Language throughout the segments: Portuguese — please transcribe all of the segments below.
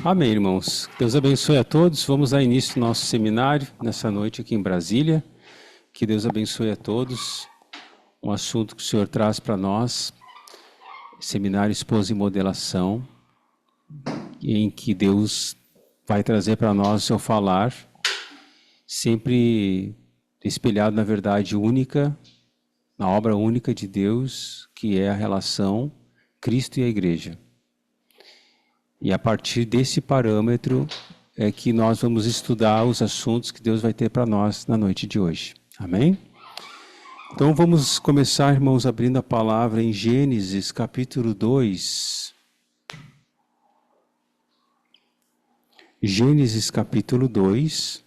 Amém, irmãos. Deus abençoe a todos. Vamos dar início ao nosso seminário nessa noite aqui em Brasília. Que Deus abençoe a todos. Um assunto que o Senhor traz para nós, Seminário Esposa e Modelação, em que Deus vai trazer para nós o seu falar, sempre espelhado na verdade única, na obra única de Deus, que é a relação Cristo e a Igreja. E a partir desse parâmetro é que nós vamos estudar os assuntos que Deus vai ter para nós na noite de hoje. Amém? Então vamos começar, irmãos, abrindo a palavra em Gênesis capítulo 2. Gênesis capítulo 2.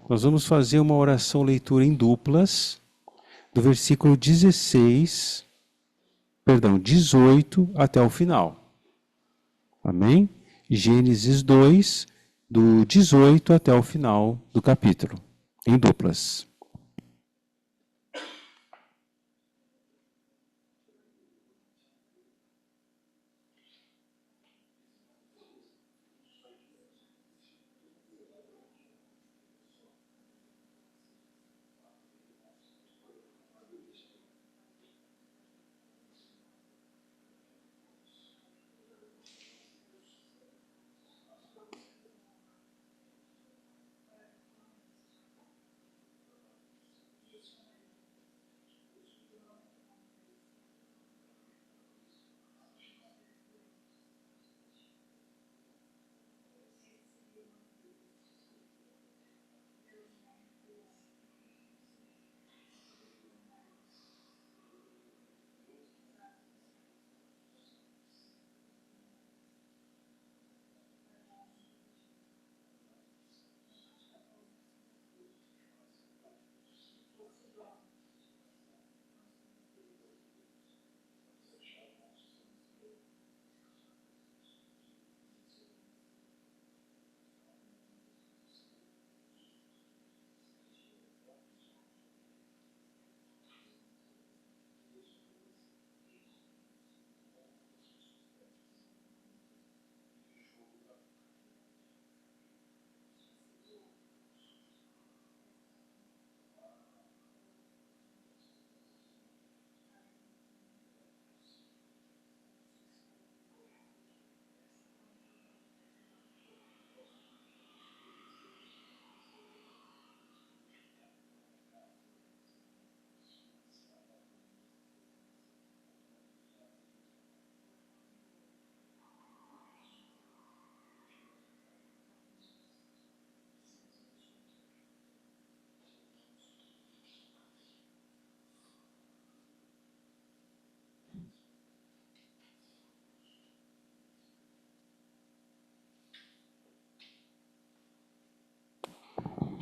Nós vamos fazer uma oração leitura em duplas, do versículo 18 até o final. Amém? Gênesis 2, do 18 até o final do capítulo, em duplas.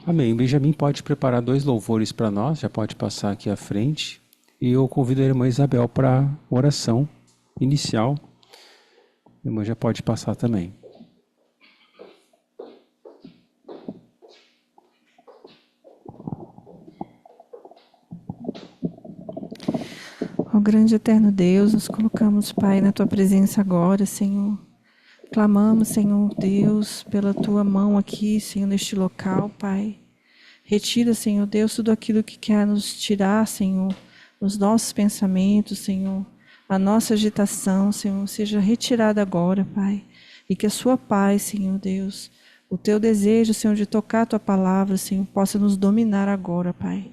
Amém. Benjamin pode preparar 2 louvores para nós, já pode passar aqui à frente. E eu convido a irmã Isabel para a oração inicial. A irmã já pode passar também. Ó grande e eterno Deus, nos colocamos, Pai, na Tua presença agora, Senhor. Clamamos, Senhor Deus, pela Tua mão aqui, Senhor, neste local, Pai. Retira, Senhor Deus, tudo aquilo que quer nos tirar, Senhor, os nossos pensamentos, Senhor. A nossa agitação, Senhor, seja retirada agora, Pai. E que a Sua paz, Senhor Deus, o Teu desejo, Senhor, de tocar a Tua palavra, Senhor, possa nos dominar agora, Pai.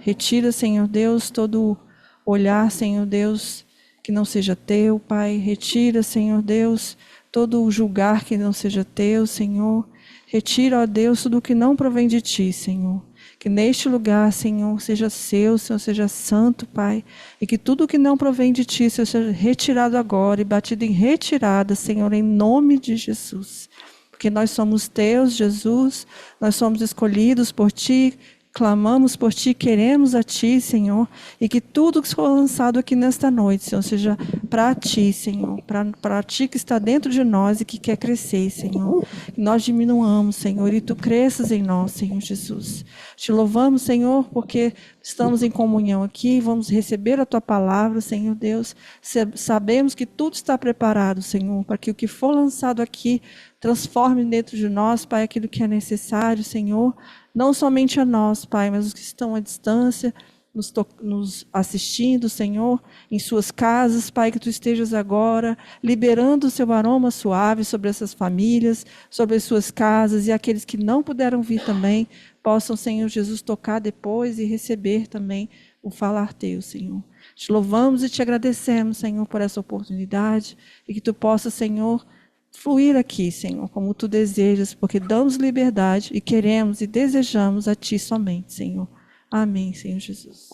Retira, Senhor Deus, todo olhar, Senhor Deus, que não seja Teu, Pai. Retira, Senhor Deus, todo o julgar que não seja Teu, Senhor. Retira, ó Deus, tudo que não provém de Ti, Senhor. Que neste lugar, Senhor, seja Seu, Senhor, seja santo, Pai. E que tudo que não provém de Ti, Senhor, seja retirado agora e batido em retirada, Senhor, em nome de Jesus. Porque nós somos Teus, Jesus, nós somos escolhidos por Ti, clamamos por Ti, queremos a Ti, Senhor, e que tudo que for lançado aqui nesta noite, Senhor, seja para Ti, Senhor, para Ti que está dentro de nós e que quer crescer, Senhor. Que nós diminuamos, Senhor, e Tu cresças em nós, Senhor Jesus. Te louvamos, Senhor, porque estamos em comunhão aqui, vamos receber a Tua palavra, Senhor Deus. Sabemos que tudo está preparado, Senhor, para que o que for lançado aqui transforme dentro de nós, Pai, aquilo que é necessário, Senhor. Não somente a nós, Pai, mas os que estão à distância, nos assistindo, Senhor, em suas casas, Pai, que Tu estejas agora liberando o Seu aroma suave sobre essas famílias, sobre as suas casas, e aqueles que não puderam vir também, possam, Senhor Jesus, tocar depois e receber também o falar Teu, Senhor. Te louvamos e Te agradecemos, Senhor, por essa oportunidade, e que Tu possa, Senhor, fluir aqui, Senhor, como Tu desejas, porque damos liberdade e queremos e desejamos a Ti somente, Senhor. Amém, Senhor Jesus.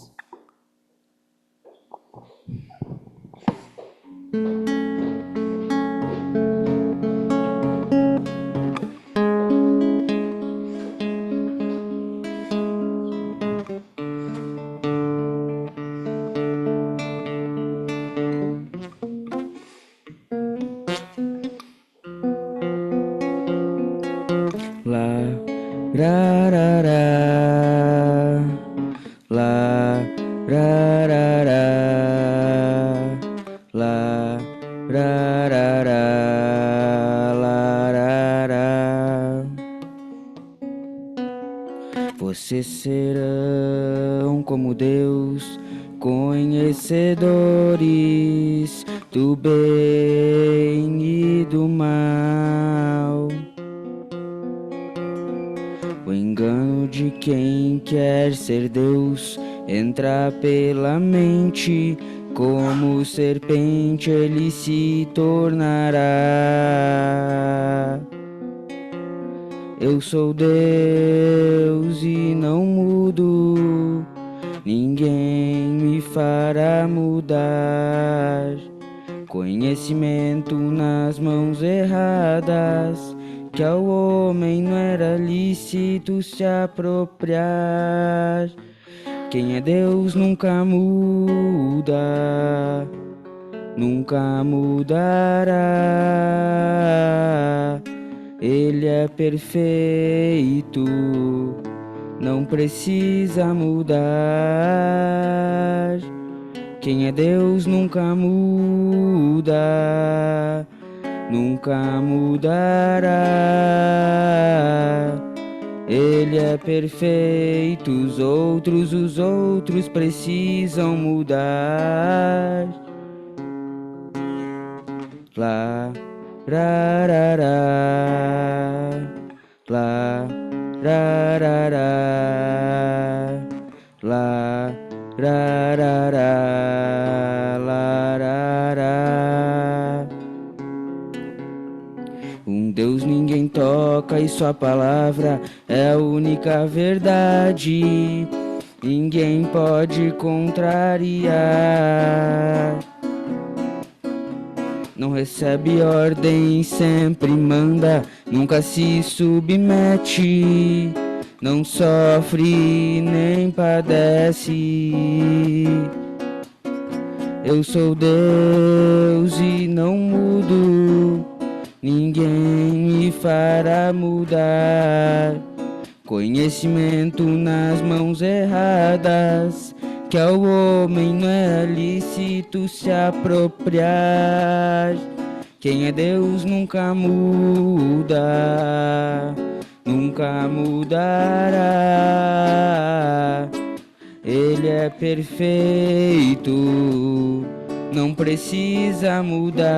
La, ra, ra, ra. La, ra, ra, ra. La, ra, ra, ra. La, ra, ra. Vocês serão como Deus, conhecedores do bem e do mal. O engano de quem quer ser Deus entra pela mente, como serpente ele se tornará. Eu sou Deus e não mudo, ninguém me fará mudar. Conhecimento nas mãos erradas, que ao homem não era lícito se apropriar. Quem é Deus nunca muda, nunca mudará. Ele é perfeito, não precisa mudar. Quem é Deus nunca muda, nunca mudará. Ele é perfeito, os outros precisam mudar. Lá, ra, ra, ra. Lá, ra, ra, ra. Lá, ra, ra, ra. Lá, ra, ra. Um Deus ninguém toca e sua palavra é a única verdade. Ninguém pode contrariar. Não recebe ordem, sempre manda, nunca se submete. Não sofre nem padece. Eu sou Deus e não mudo, ninguém me fará mudar. Conhecimento nas mãos erradas, que ao homem não é lícito se apropriar. Quem é Deus nunca muda, nunca mudará. Ele é perfeito, não precisa mudar.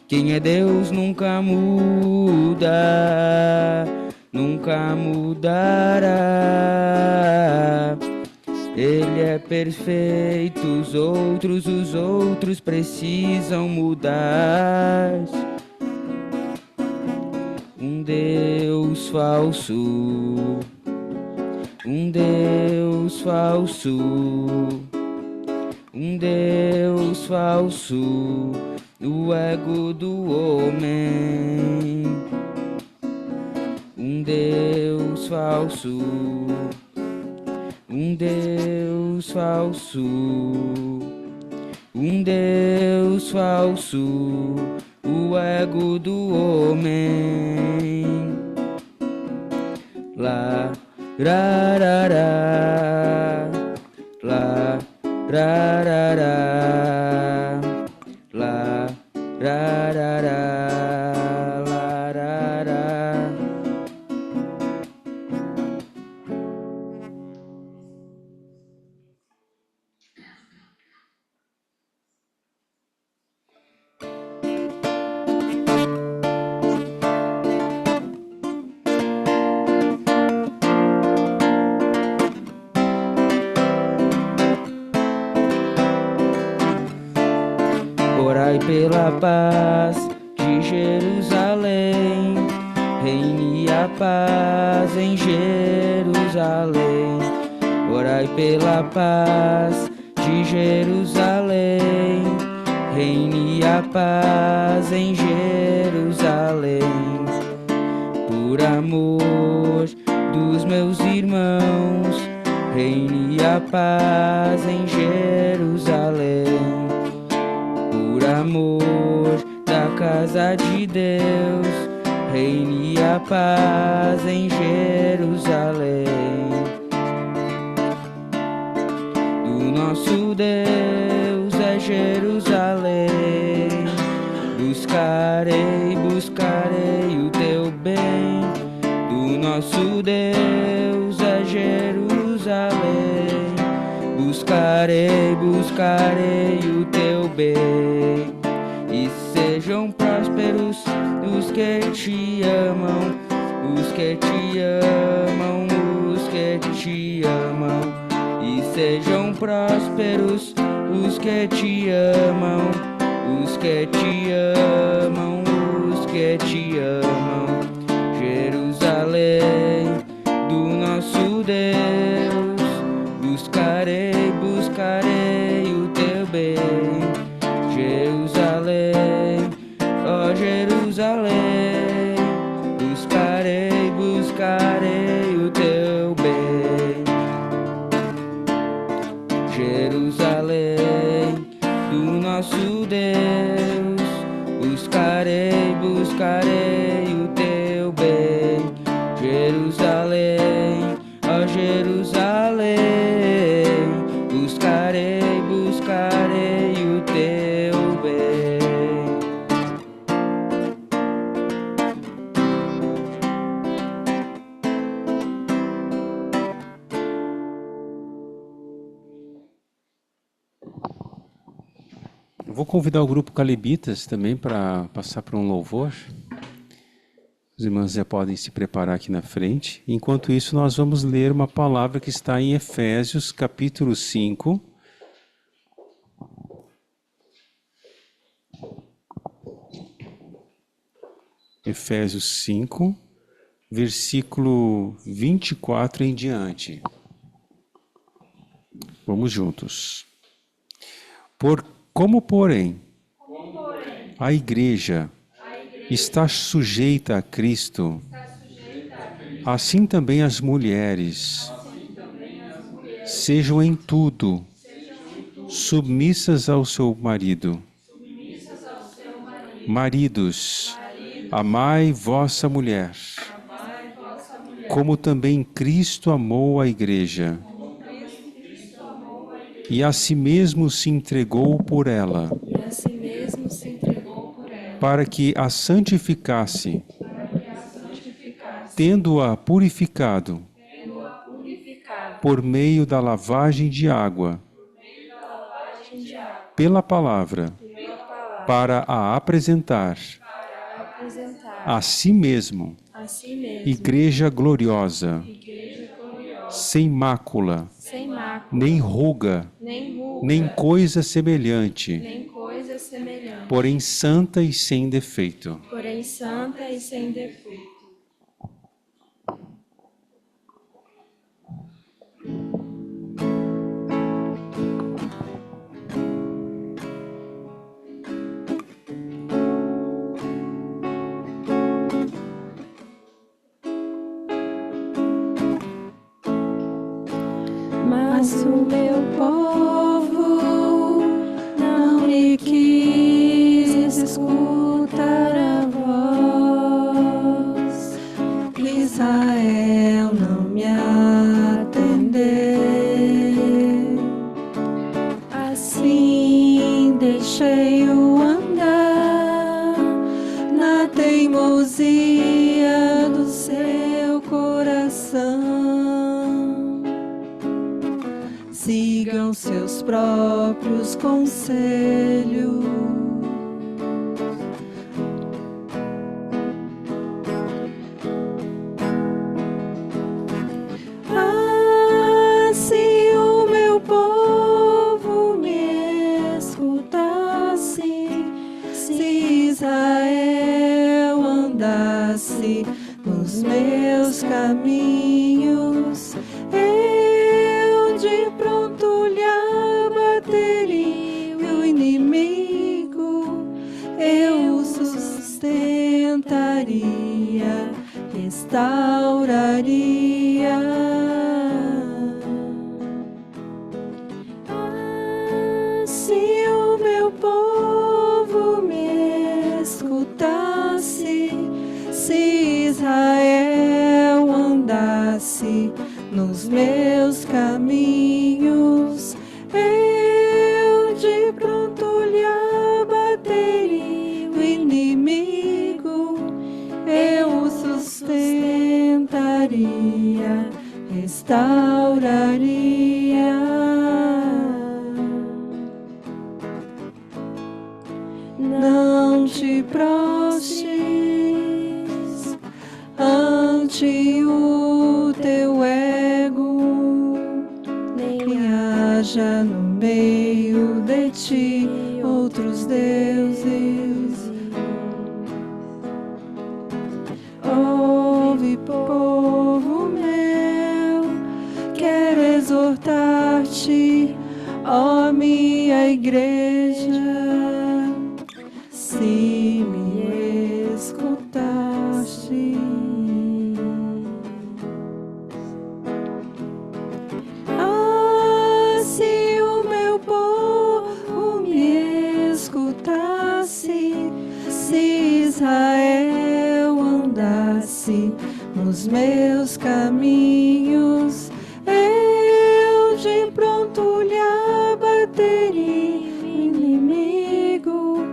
Quem é Deus nunca muda, nunca mudará. Ele é perfeito, os outros precisam mudar. Um Deus falso, um Deus falso, um Deus falso, o ego do homem. Um Deus falso, um Deus falso, um Deus falso, o ego do homem. Lá, rarará, lá, rarará, lá, rarará, larará. Orai pela paz de Jerusalém, reine a paz em Jerusalém. Orai pela paz de Jerusalém, reine a paz em Jerusalém. Por amor dos meus irmãos, reine a paz em Jerusalém. Por amor da casa de Deus, reine a paz em Jerusalém. Do nosso Deus é Jerusalém. Buscarei, buscarei o teu bem. Do nosso Deus é Jerusalém. Buscarei, buscarei o teu bem. E sejam prósperos os que te amam, os que te amam, os que te amam. E sejam prósperos os que te amam, os que te amam, os que te amam. Jerusalém, do nosso Deus, buscarei, buscarei o teu bem. Jerusalém, ó Jerusalém, buscarei, buscarei o teu bem. Jerusalém, do nosso Deus, buscarei, buscarei o teu bem. Jerusalém, ó Jerusalém, buscarei, buscarei o teu bem. Vou convidar o grupo Calebitas também para passar para um louvor. Os irmãos já podem se preparar aqui na frente. Enquanto isso, nós vamos ler uma palavra que está em Efésios, capítulo 5. Efésios 5, versículo 24 em diante. Vamos juntos. Como, porém, a igreja está sujeita a Cristo, assim também as mulheres sejam em tudo submissas ao seu marido. Maridos, amai vossa mulher, como também Cristo amou a igreja e a si mesmo se entregou por ela, para que a santificasse, tendo-a purificado por meio da lavagem de água, pela palavra, para a apresentar a si mesmo, igreja gloriosa, sem mácula, nem ruga, nem coisa semelhante, porém santa e sem defeito. Mas o meu povo não me quis escutar a voz. Israel não me próprios conselhos. Ah, se o meu povo me escutasse, se Israel andasse nos meus caminhos, eu de pronto lhe abateria o inimigo, eu o sustentaria, restauraria. Ah, se o meu povo me escutasse, se Israel andasse nos meus caminhos, eu de pronto lhe abateria o inimigo, eu o sustentaria, restauraria. Não te prostres ante o teu ego, nem haja no meio de ti outros deuses. Ouve, povo meu, quero exortar-te, ó minha igreja, se me escutaste. Ah, se o meu povo me escutasse, se Israel andasse nos meus caminhos, eu de pronto lhe abateria o inimigo,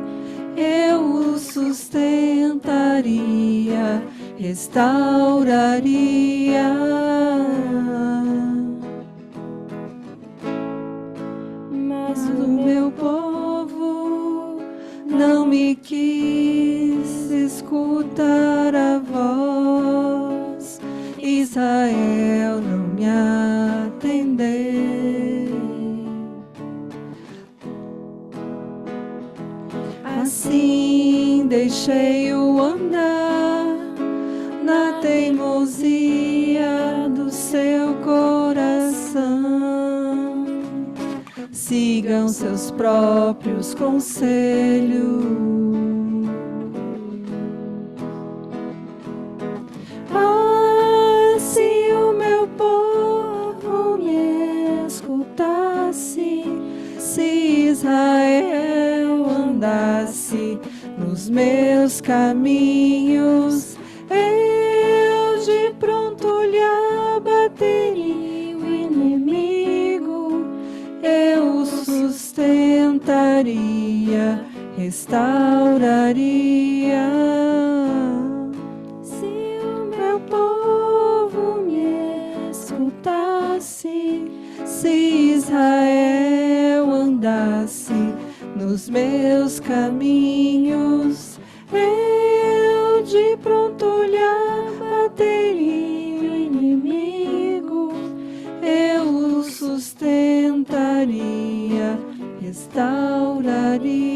eu o sustentaria, restauraria. Mas o meu povo não me quis escutar a voz, Israel não me atendeu. Assim deixei-o andar na teimosia do seu coração. Sigam seus próprios conselhos. Ah, se o meu povo me escutasse, se Israel andasse nos meus caminhos, eu de pronto lhe abateria o inimigo, eu o sustentaria, restauraria. Se o meu povo me escutasse, se Israel andasse nos meus caminhos, eu de pronto lhe abateria o inimigo, eu o sustentaria, restauraria.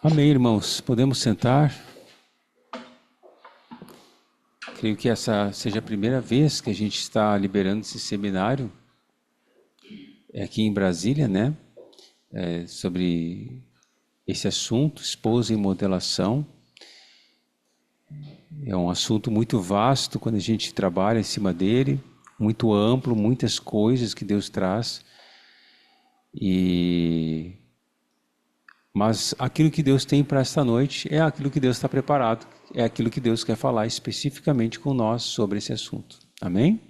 Amém, irmãos. Podemos sentar? Creio que essa seja a primeira vez que a gente está liberando esse seminário aqui em Brasília, né? Sobre esse assunto, esposa e modelação. É um assunto muito vasto quando a gente trabalha em cima dele, muito amplo, muitas coisas que Deus traz. Mas aquilo que Deus tem para esta noite é aquilo que Deus está preparado, é aquilo que Deus quer falar especificamente com nós sobre esse assunto. Amém?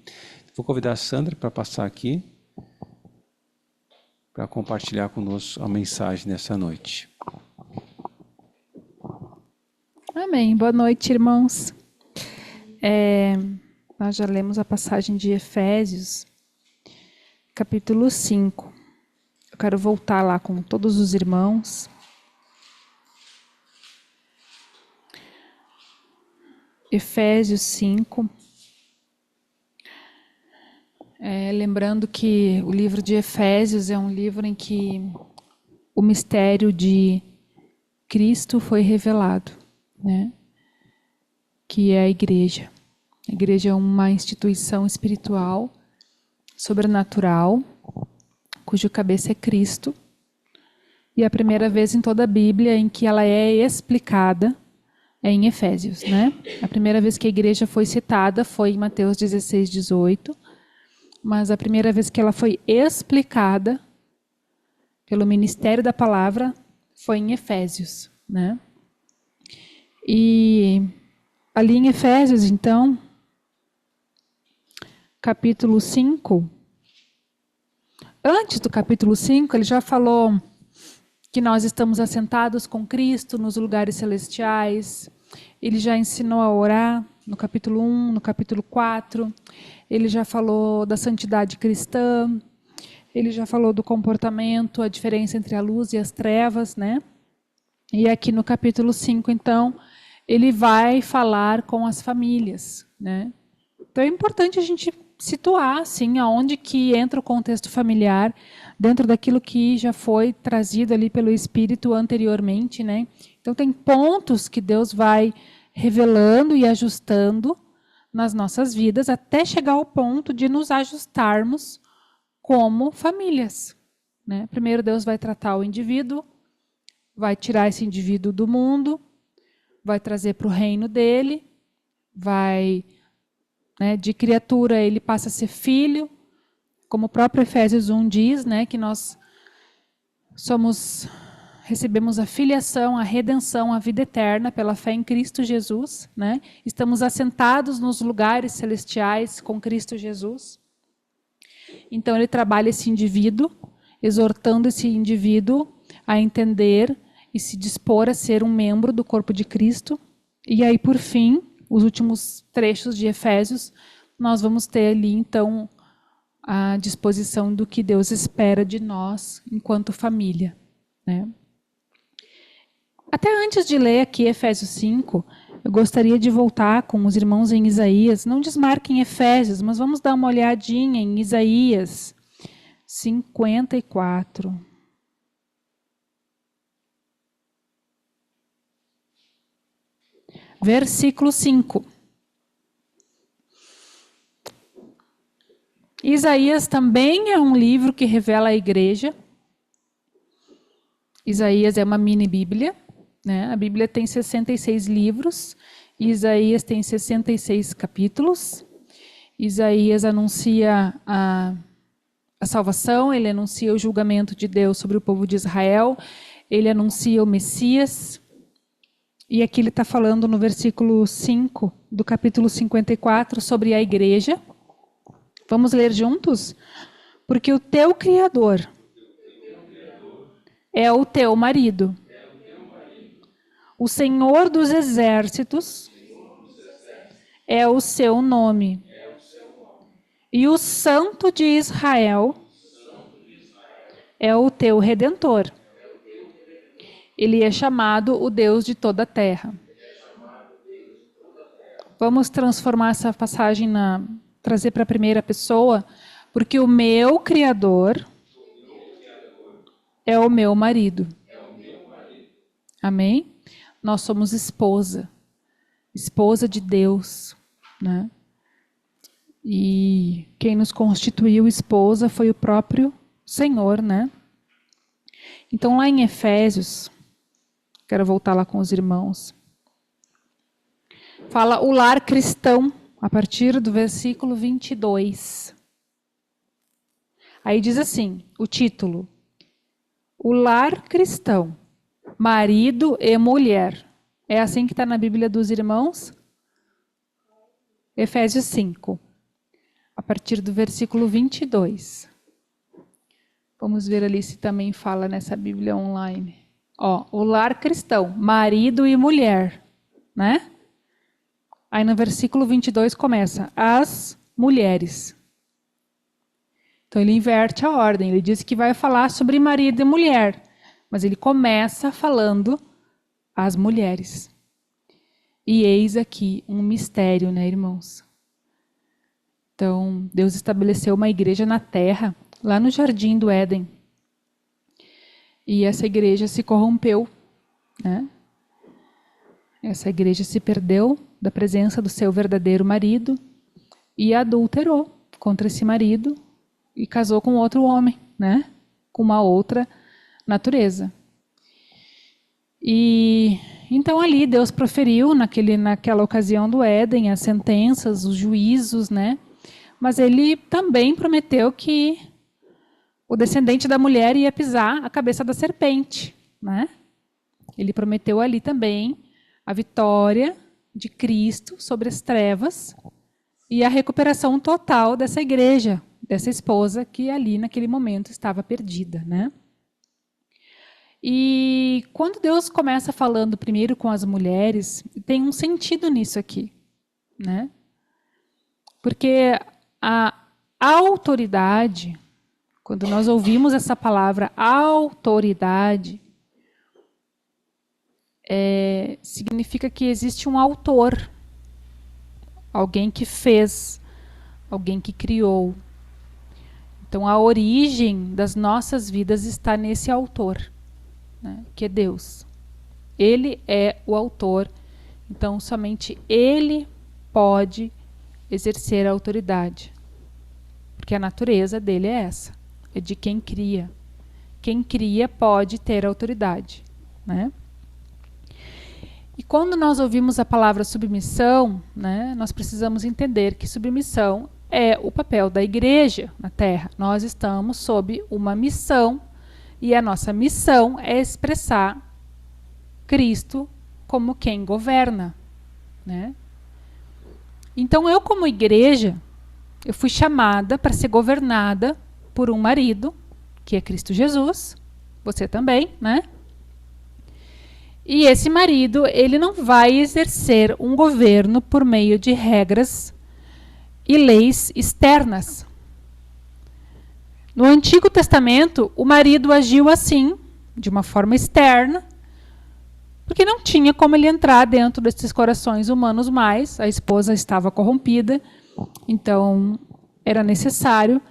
Vou convidar a Sandra para passar aqui. para compartilhar conosco a mensagem nessa noite. Amém. Boa noite, irmãos. Nós já lemos a passagem de Efésios, capítulo 5. Eu quero voltar lá com todos os irmãos. Efésios 5. Lembrando que o livro de Efésios é um livro em que o mistério de Cristo foi revelado, né? Que é a igreja. A igreja é uma instituição espiritual, sobrenatural, cujo cabeça é Cristo. E é a primeira vez em toda a Bíblia em que ela é explicada é em Efésios, né? A primeira vez que a igreja foi citada foi em Mateus 16, 18. Mas a primeira vez que ela foi explicada pelo ministério da palavra foi em Efésios, né? E ali em Efésios, então, capítulo 5, antes do capítulo 5, ele já falou que nós estamos assentados com Cristo nos lugares celestiais. Ele já ensinou a orar no capítulo 1, no capítulo 4. Ele já falou da santidade cristã. Ele já falou do comportamento, a diferença entre a luz e as trevas, né? E aqui no capítulo 5, então, ele vai falar com as famílias, né? Então é importante a gente situar, assim, aonde que entra o contexto familiar, dentro daquilo que já foi trazido ali pelo Espírito anteriormente, né? Então tem pontos que Deus vai revelando e ajustando nas nossas vidas até chegar ao ponto de nos ajustarmos como famílias, né? Primeiro Deus vai tratar o indivíduo, vai tirar esse indivíduo do mundo, vai trazer para o reino dele, vai, né, de criatura ele passa a ser filho, como o próprio Efésios 1 diz, né, que nós recebemos a filiação, a redenção, a vida eterna pela fé em Cristo Jesus, né? Estamos assentados nos lugares celestiais com Cristo Jesus. Então ele trabalha esse indivíduo, exortando esse indivíduo a entender e se dispor a ser um membro do corpo de Cristo. E aí, por fim, os últimos trechos de Efésios, nós vamos ter ali, então, a disposição do que Deus espera de nós enquanto família, né? Até antes de ler aqui Efésios 5, eu gostaria de voltar com os irmãos em Isaías. Não desmarquem Efésios, mas vamos dar uma olhadinha em Isaías 54. Versículo 5. Isaías também é um livro que revela a igreja. Isaías é uma mini Bíblia, né? A Bíblia tem 66 livros, Isaías tem 66 capítulos. Isaías anuncia a salvação, ele anuncia o julgamento de Deus sobre o povo de Israel, ele anuncia o Messias. E aqui ele está falando no versículo 5 do capítulo 54 sobre a igreja. Vamos ler juntos? Porque o teu Criador é o teu marido. O Senhor dos exércitos é o seu nome. E o Santo de Israel é o teu Redentor. Ele é chamado o Deus de toda a terra. Vamos transformar essa passagem, trazer para a primeira pessoa, porque o meu Criador é o meu marido. Amém? Nós somos esposa de Deus, né? E quem nos constituiu esposa foi o próprio Senhor, né? Então lá em Efésios, quero voltar lá com os irmãos, fala o lar cristão, a partir do versículo 22. Aí diz assim, o título: o lar cristão, marido e mulher. É assim que está na Bíblia dos irmãos? Efésios 5, a partir do versículo 22. Vamos ver ali se também fala nessa Bíblia online. Ó, o lar cristão, marido e mulher, né? Aí no versículo 22 começa, as mulheres. Então ele inverte a ordem, ele diz que vai falar sobre marido e mulher, mas ele começa falando as mulheres. E eis aqui um mistério, né, irmãos? Então, Deus estabeleceu uma igreja na terra, lá no Jardim do Éden. E essa igreja se corrompeu, né? Essa igreja se perdeu da presença do seu verdadeiro marido e adulterou contra esse marido e casou com outro homem, né? Com uma outra natureza. E então ali Deus proferiu naquela ocasião do Éden as sentenças, os juízos, né? Mas ele também prometeu que o descendente da mulher ia pisar a cabeça da serpente, né? Ele prometeu ali também a vitória de Cristo sobre as trevas e a recuperação total dessa igreja, dessa esposa que ali naquele momento estava perdida, né? E quando Deus começa falando primeiro com as mulheres, tem um sentido nisso aqui, né? Porque a autoridade, quando nós ouvimos essa palavra autoridade, significa que existe um autor, alguém que fez, alguém que criou. Então a origem das nossas vidas está nesse autor, né, que é Deus. Ele é o autor, então somente Ele pode exercer a autoridade. Porque a natureza dele é essa, é de quem cria. Quem cria pode ter autoridade, né? E quando nós ouvimos a palavra submissão, né, nós precisamos entender que submissão é o papel da igreja na Terra. Nós estamos sob uma missão e a nossa missão é expressar Cristo como quem governa, né? Então eu, como igreja, eu fui chamada para ser governada por um marido, que é Cristo Jesus, você também, né? E esse marido, ele não vai exercer um governo por meio de regras e leis externas. No Antigo Testamento, o marido agiu assim, de uma forma externa, porque não tinha como ele entrar dentro desses corações humanos mais, a esposa estava corrompida, então era necessário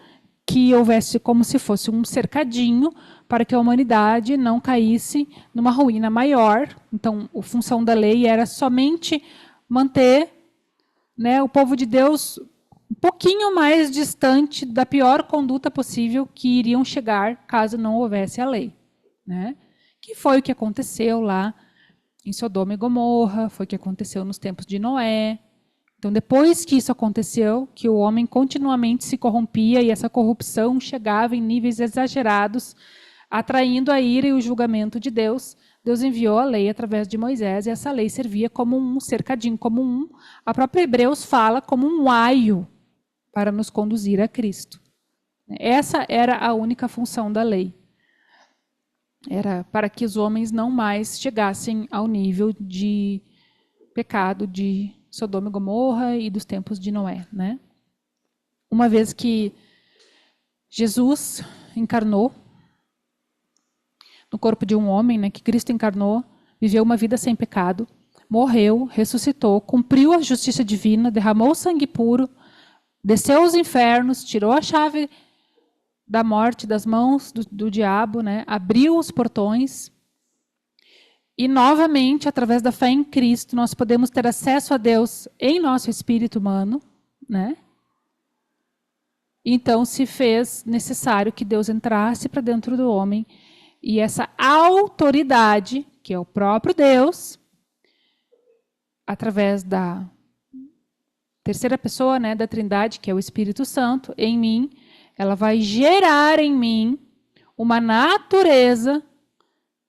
que houvesse como se fosse um cercadinho para que a humanidade não caísse numa ruína maior. Então, a função da lei era somente manter, né, o povo de Deus um pouquinho mais distante da pior conduta possível que iriam chegar caso não houvesse a lei, né? Que foi o que aconteceu lá em Sodoma e Gomorra, foi o que aconteceu nos tempos de Noé. Então, depois que isso aconteceu, que o homem continuamente se corrompia e essa corrupção chegava em níveis exagerados, atraindo a ira e o julgamento de Deus, Deus enviou a lei através de Moisés, e essa lei servia como um cercadinho, a própria Hebreus fala, como um aio para nos conduzir a Cristo. Essa era a única função da lei. Era para que os homens não mais chegassem ao nível de pecado de Sodoma e Gomorra e dos tempos de Noé, né? Uma vez que Jesus encarnou no corpo de um homem, né, que Cristo encarnou, viveu uma vida sem pecado, morreu, ressuscitou, cumpriu a justiça divina, derramou sangue puro, desceu aos infernos, tirou a chave da morte das mãos do diabo, né, abriu os portões. E, novamente, através da fé em Cristo, nós podemos ter acesso a Deus em nosso espírito humano, né? Então, se fez necessário que Deus entrasse para dentro do homem e essa autoridade, que é o próprio Deus, através da terceira pessoa, né, da Trindade, que é o Espírito Santo, em mim, ela vai gerar em mim uma natureza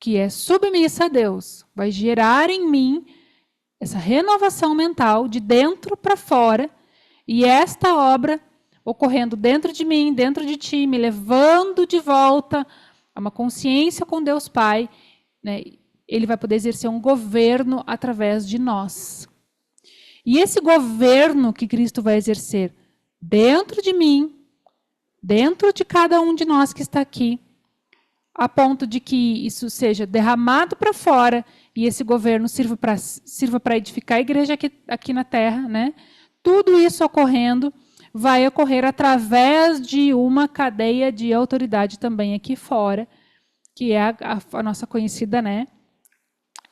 que é submissa a Deus, vai gerar em mim essa renovação mental de dentro para fora, e esta obra ocorrendo dentro de mim, dentro de ti, me levando de volta a uma consciência com Deus Pai, né? Ele vai poder exercer um governo através de nós. E esse governo que Cristo vai exercer dentro de mim, dentro de cada um de nós que está aqui, a ponto de que isso seja derramado para fora e esse governo sirva para edificar a igreja aqui na terra, né? Tudo isso ocorrendo vai ocorrer através de uma cadeia de autoridade também aqui fora, que é a nossa conhecida, né?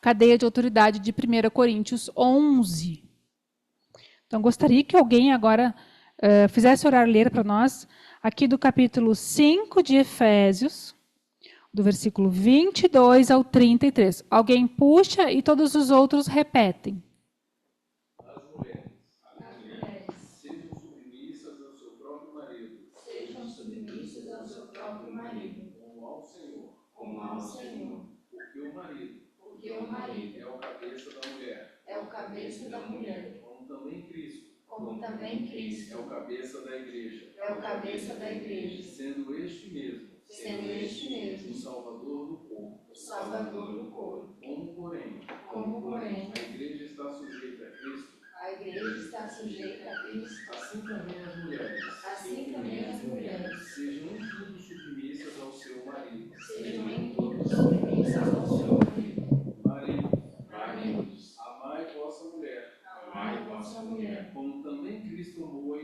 Cadeia de autoridade de 1 Coríntios 11. Então, gostaria que alguém agora fizesse orar ler para nós, aqui do capítulo 5 de Efésios, do versículo 22 ao 33. Alguém puxa e todos os outros repetem. As mulheres sejam submissas ao seu próprio marido. Sejam submissas ao seu próprio marido. Como ao Senhor. Como ao Senhor. Porque o marido é o cabeça da mulher. É o cabeça da mulher. Como também Cristo. Como também Cristo. É o cabeça da igreja. É o cabeça da igreja. Sendo este mesmo. O Salvador do corpo. O Salvador do corpo. Como porém. A igreja está sujeita a Cristo. A igreja está sujeita a Cristo. Assim também as mulheres. Sejam em tudo submissas ao seu marido. Maridos, amai vossa mulher. Como também Cristo amou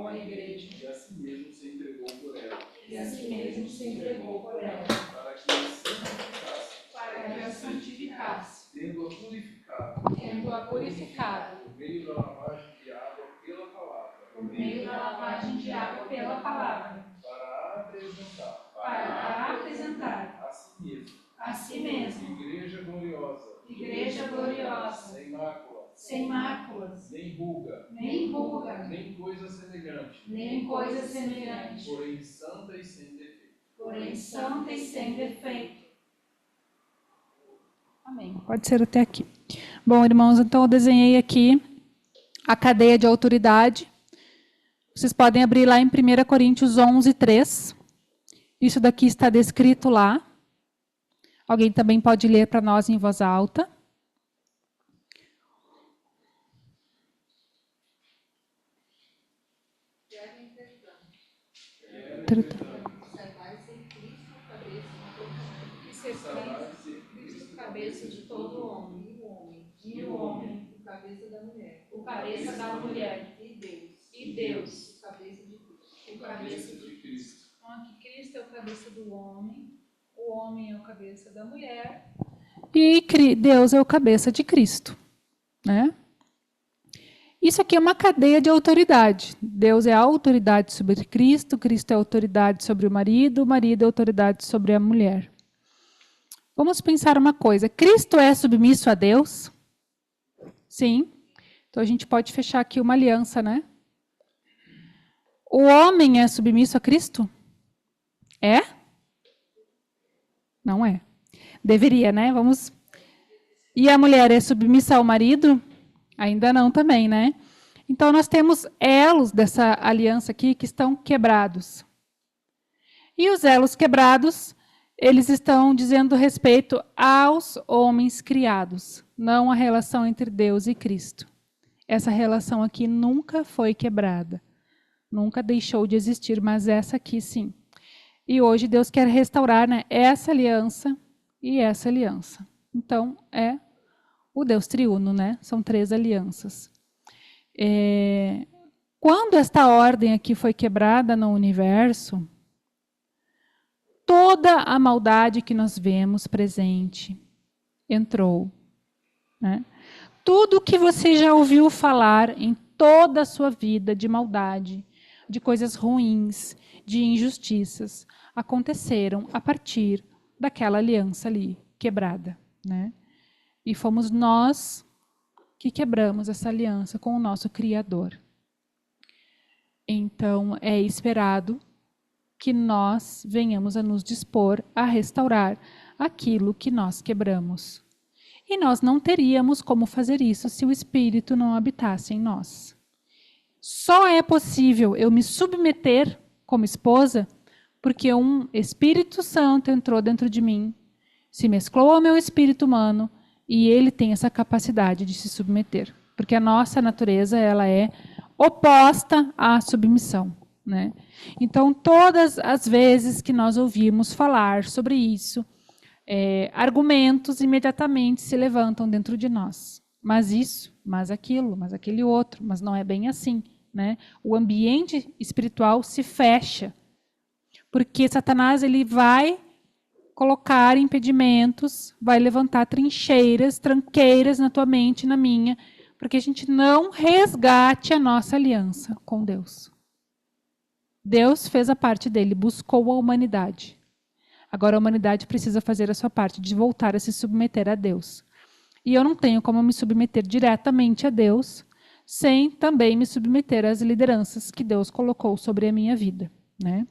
a igreja. E a si mesmo se entregou por ela. Para que a santificasse. Tendo-a purificado. Por meio da lavagem de água pela palavra. Para a apresentar. A si mesmo. Igreja gloriosa. Sem máculas. Nem ruga. Nem coisa semelhante. Porém santa e sem defeito. Amém. Pode ser até aqui. Bom, irmãos, então eu desenhei aqui a cadeia de autoridade. Vocês podem abrir lá em 1 Coríntios 11, 3. Isso daqui está descrito lá. Alguém também pode ler para nós em voz alta. Cabeça de todo homem, e o homem, o cabeça da mulher, e Deus, o cabeça de Cristo. Então, aqui Cristo é o cabeça do homem, o homem é o cabeça da mulher, e Deus é o cabeça de Cristo, né? Isso aqui é uma cadeia de autoridade. Deus é a autoridade sobre Cristo, Cristo é a autoridade sobre o marido é a autoridade sobre a mulher. Vamos pensar uma coisa. Cristo é submisso a Deus? Sim. Então a gente pode fechar aqui uma aliança, né? O homem é submisso a Cristo? É? Não é. Deveria, né? Vamos. E a mulher é submissa ao marido? Ainda não também, né? Então nós temos elos dessa aliança aqui que estão quebrados. E os elos quebrados, eles estão dizendo respeito aos homens criados, não à relação entre Deus e Cristo. Essa relação aqui nunca foi quebrada, nunca deixou de existir, mas essa aqui sim. E hoje Deus quer restaurar, né, essa aliança e essa aliança. Então, é o Deus triuno, né? São 3 alianças. Quando esta ordem aqui foi quebrada no universo, toda a maldade que nós vemos presente entrou, né? Tudo que você já ouviu falar em toda a sua vida de maldade, de coisas ruins, de injustiças, aconteceram a partir daquela aliança ali, quebrada, né? E fomos nós que quebramos essa aliança com o nosso Criador. Então, é esperado que nós venhamos a nos dispor a restaurar aquilo que nós quebramos. E nós não teríamos como fazer isso se o Espírito não habitasse em nós. Só é possível eu me submeter como esposa porque um Espírito Santo entrou dentro de mim, se mesclou ao meu espírito humano e ele tem essa capacidade de se submeter. Porque a nossa natureza ela é oposta à submissão, né? Então, todas as vezes que nós ouvimos falar sobre isso, argumentos imediatamente se levantam dentro de nós. Mas isso, mas aquilo, mas aquele outro, mas não é bem assim, né? O ambiente espiritual se fecha, porque Satanás ele vai colocar impedimentos, vai levantar trincheiras, tranqueiras na tua mente, na minha, porque a gente não resgate a nossa aliança com Deus. Deus fez a parte dele, buscou a humanidade. Agora a humanidade precisa fazer a sua parte, de voltar a se submeter a Deus. E eu não tenho como me submeter diretamente a Deus, sem também me submeter às lideranças que Deus colocou sobre a minha vida, né?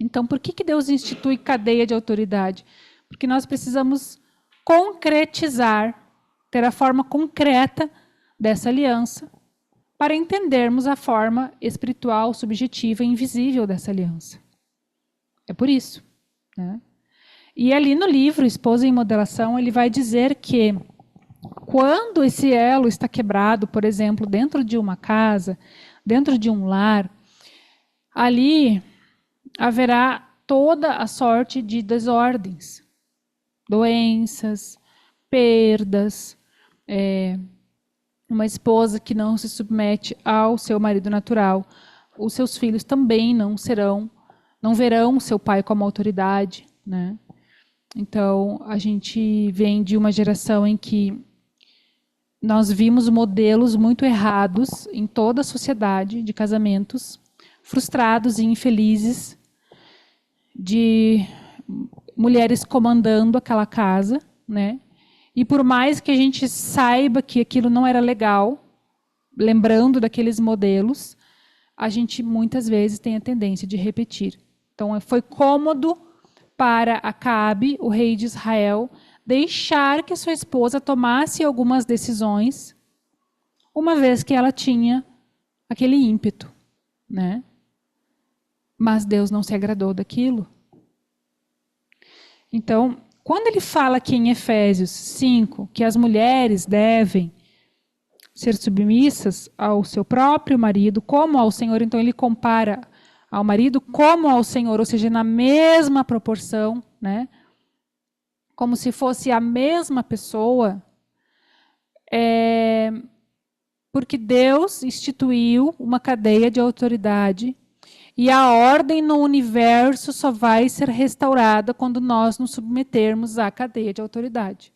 Então, por que Deus institui cadeia de autoridade? Porque nós precisamos concretizar, ter a forma concreta dessa aliança, para entendermos a forma espiritual, subjetiva e invisível dessa aliança. É por isso, né? E ali no livro Esposa em Modelação, ele vai dizer que quando esse elo está quebrado, por exemplo, dentro de uma casa, dentro de um lar, ali haverá toda a sorte de desordens, doenças, perdas, uma esposa que não se submete ao seu marido natural, os seus filhos também não verão seu pai como autoridade, né? Então, a gente vem de uma geração em que nós vimos modelos muito errados em toda a sociedade de casamentos, frustrados e infelizes, de mulheres comandando aquela casa, né? E por mais que a gente saiba que aquilo não era legal, lembrando daqueles modelos, a gente muitas vezes tem a tendência de repetir. Então, foi cômodo para Acabe, o rei de Israel, deixar que sua esposa tomasse algumas decisões, uma vez que ela tinha aquele ímpeto, né? Mas Deus não se agradou daquilo. Então, quando ele fala aqui em Efésios 5 que as mulheres devem ser submissas ao seu próprio marido, como ao Senhor, então ele compara ao marido como ao Senhor, ou seja, na mesma proporção, né? Como se fosse a mesma pessoa, porque Deus instituiu uma cadeia de autoridade e a ordem no universo só vai ser restaurada quando nós nos submetermos à cadeia de autoridade.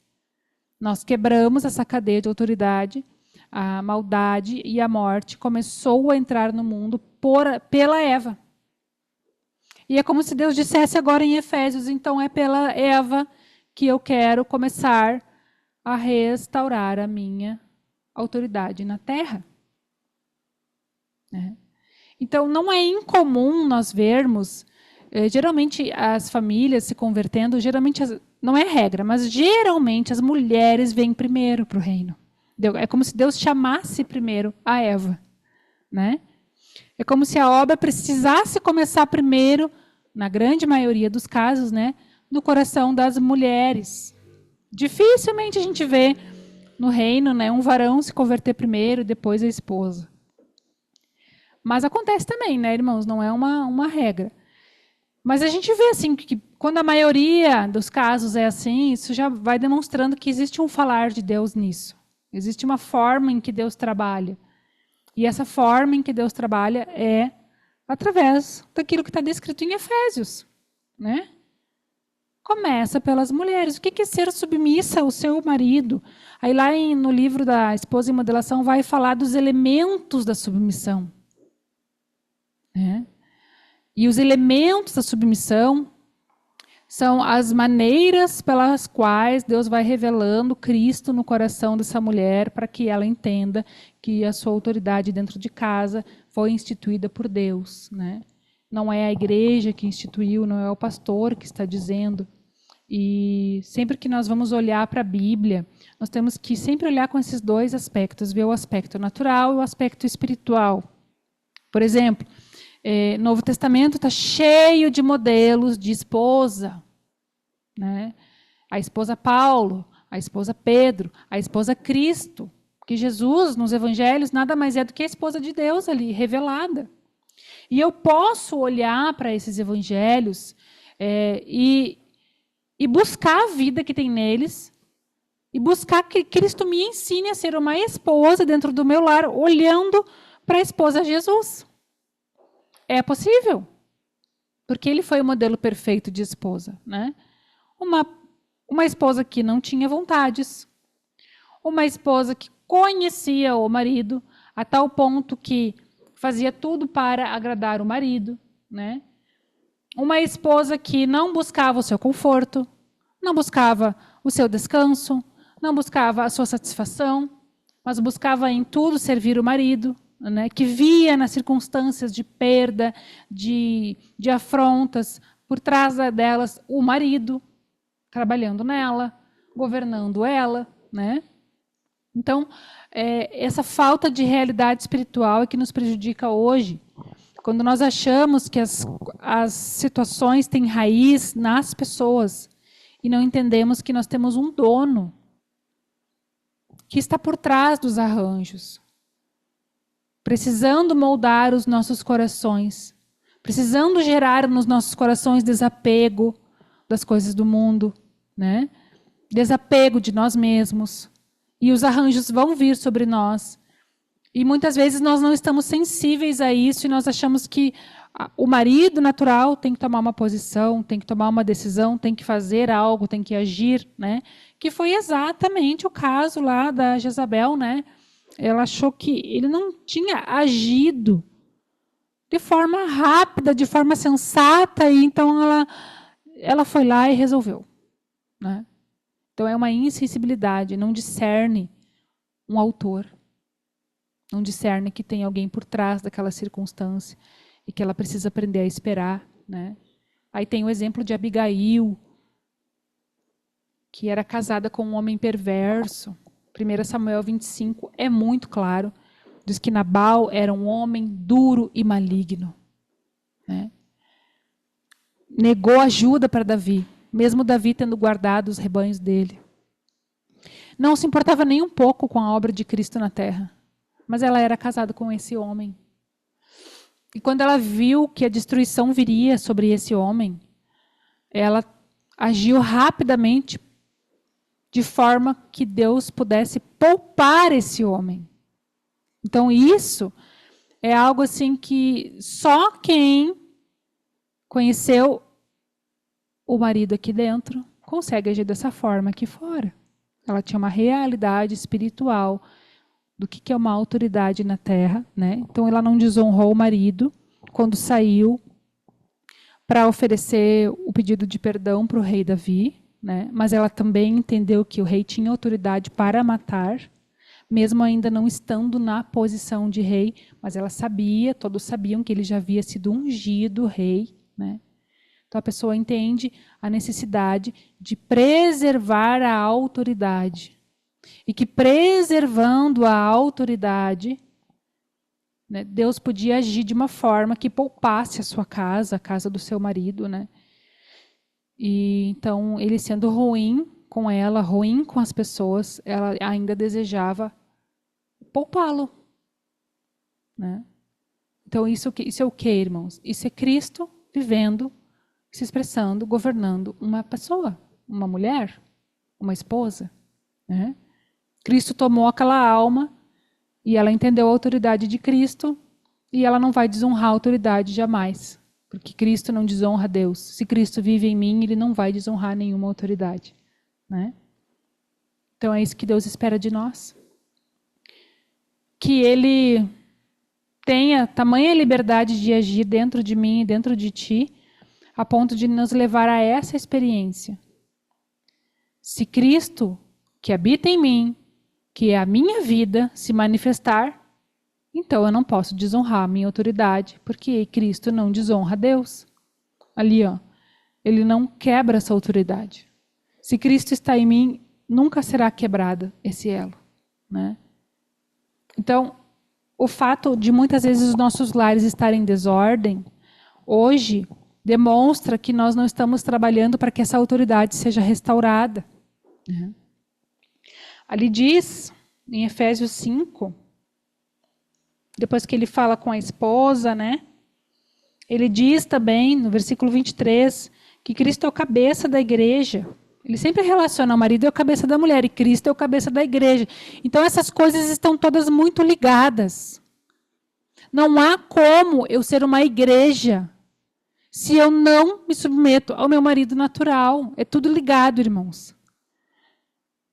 Nós quebramos essa cadeia de autoridade, a maldade e a morte começou a entrar no mundo pela Eva. E é como se Deus dissesse agora em Efésios, então é pela Eva que eu quero começar a restaurar a minha autoridade na terra. Então, não é incomum nós vermos, geralmente as famílias se convertendo, geralmente, não é regra, mas geralmente as mulheres vêm primeiro para o reino. É como se Deus chamasse primeiro a Eva, né? É como se a obra precisasse começar primeiro, na grande maioria dos casos, né, no coração das mulheres. Dificilmente a gente vê no reino, né, um varão se converter primeiro e depois a esposa. Mas acontece também, né, irmãos? Não é uma regra. Mas a gente vê assim que quando a maioria dos casos é assim, isso já vai demonstrando que existe um falar de Deus nisso. Existe uma forma em que Deus trabalha. E essa forma em que Deus trabalha é através daquilo que está descrito em Efésios, né? Começa pelas mulheres. O que é ser submissa ao seu marido? Aí lá no livro da Esposa em Modelação vai falar dos elementos da submissão. E os elementos da submissão são as maneiras pelas quais Deus vai revelando Cristo no coração dessa mulher para que ela entenda que a sua autoridade dentro de casa foi instituída por Deus, né? Não é a igreja que instituiu, não é o pastor que está dizendo. E sempre que nós vamos olhar para a Bíblia, nós temos que sempre olhar com esses dois aspectos, ver o aspecto natural e o aspecto espiritual, Por exemplo, Novo Testamento está cheio de modelos de esposa, né? A esposa Paulo, a esposa Pedro, a esposa Cristo, que Jesus, nos evangelhos, nada mais é do que a esposa de Deus ali, revelada. E eu posso olhar para esses evangelhos e buscar a vida que tem neles, e buscar que Cristo me ensine a ser uma esposa dentro do meu lar, olhando para a esposa Jesus. É possível, porque ele foi o modelo perfeito de esposa, né? Uma esposa que não tinha vontades, uma esposa que conhecia o marido a tal ponto que fazia tudo para agradar o marido, né? Uma esposa que não buscava o seu conforto, não buscava o seu descanso, não buscava a sua satisfação, mas buscava em tudo servir o marido, né? Que via nas circunstâncias de perda, de afrontas, por trás delas o marido, trabalhando nela, governando ela, né? Então, essa falta de realidade espiritual é que nos prejudica hoje. Quando nós achamos que as situações têm raiz nas pessoas e não entendemos que nós temos um dono que está por trás dos arranjos, precisando moldar os nossos corações, precisando gerar nos nossos corações desapego das coisas do mundo, né? Desapego de nós mesmos. E os arranjos vão vir sobre nós. E muitas vezes nós não estamos sensíveis a isso e nós achamos que o marido natural tem que tomar uma posição, tem que tomar uma decisão, tem que fazer algo, tem que agir, né? Que foi exatamente o caso lá da Jezabel, né? Ela achou que ele não tinha agido de forma rápida, de forma sensata, e então ela foi lá e resolveu, né? Então é uma insensibilidade, não discerne um autor, não discerne que tem alguém por trás daquela circunstância e que ela precisa aprender a esperar, né? Aí tem o exemplo de Abigail, que era casada com um homem perverso. 1 Samuel 25 é muito claro, diz que Nabal era um homem duro e maligno, né? Negou ajuda para Davi, mesmo Davi tendo guardado os rebanhos dele. Não se importava nem um pouco com a obra de Cristo na terra, mas ela era casada com esse homem. E quando ela viu que a destruição viria sobre esse homem, ela agiu rapidamente de forma que Deus pudesse poupar esse homem. Então isso é algo assim que só quem conheceu o marido aqui dentro consegue agir dessa forma aqui fora. Ela tinha uma realidade espiritual do que é uma autoridade na terra, né? Então ela não desonrou o marido quando saiu para oferecer o pedido de perdão para o rei Davi, né? Mas ela também entendeu que o rei tinha autoridade para matar, mesmo ainda não estando na posição de rei, mas ela sabia, todos sabiam que ele já havia sido ungido rei, né? Então a pessoa entende a necessidade de preservar a autoridade. E que preservando a autoridade, né, Deus podia agir de uma forma que poupasse a sua casa, a casa do seu marido, né? E então ele sendo ruim com ela, ruim com as pessoas, ela ainda desejava poupá-lo, né? Então isso é o que, irmãos? Isso é Cristo vivendo, se expressando, governando uma pessoa, uma mulher, uma esposa, né? Cristo tomou aquela alma e ela entendeu a autoridade de Cristo e ela não vai desonrar a autoridade jamais, porque Cristo não desonra Deus. Se Cristo vive em mim, ele não vai desonrar nenhuma autoridade, né? Então é isso que Deus espera de nós. Que ele tenha tamanha liberdade de agir dentro de mim e dentro de ti, a ponto de nos levar a essa experiência. Se Cristo, que habita em mim, que é a minha vida, se manifestar, então eu não posso desonrar a minha autoridade, porque Cristo não desonra Deus. Ali, ó, ele não quebra essa autoridade. Se Cristo está em mim, nunca será quebrado esse elo, né? Então, o fato de muitas vezes os nossos lares estarem em desordem, hoje, demonstra que nós não estamos trabalhando para que essa autoridade seja restaurada. Ali diz, em Efésios 5, depois que ele fala com a esposa, né? Ele diz também, no versículo 23, que Cristo é o cabeça da igreja. Ele sempre relaciona o marido é o cabeça da mulher e Cristo é o cabeça da igreja. Então, essas coisas estão todas muito ligadas. Não há como eu ser uma igreja se eu não me submeto ao meu marido natural. É tudo ligado, irmãos.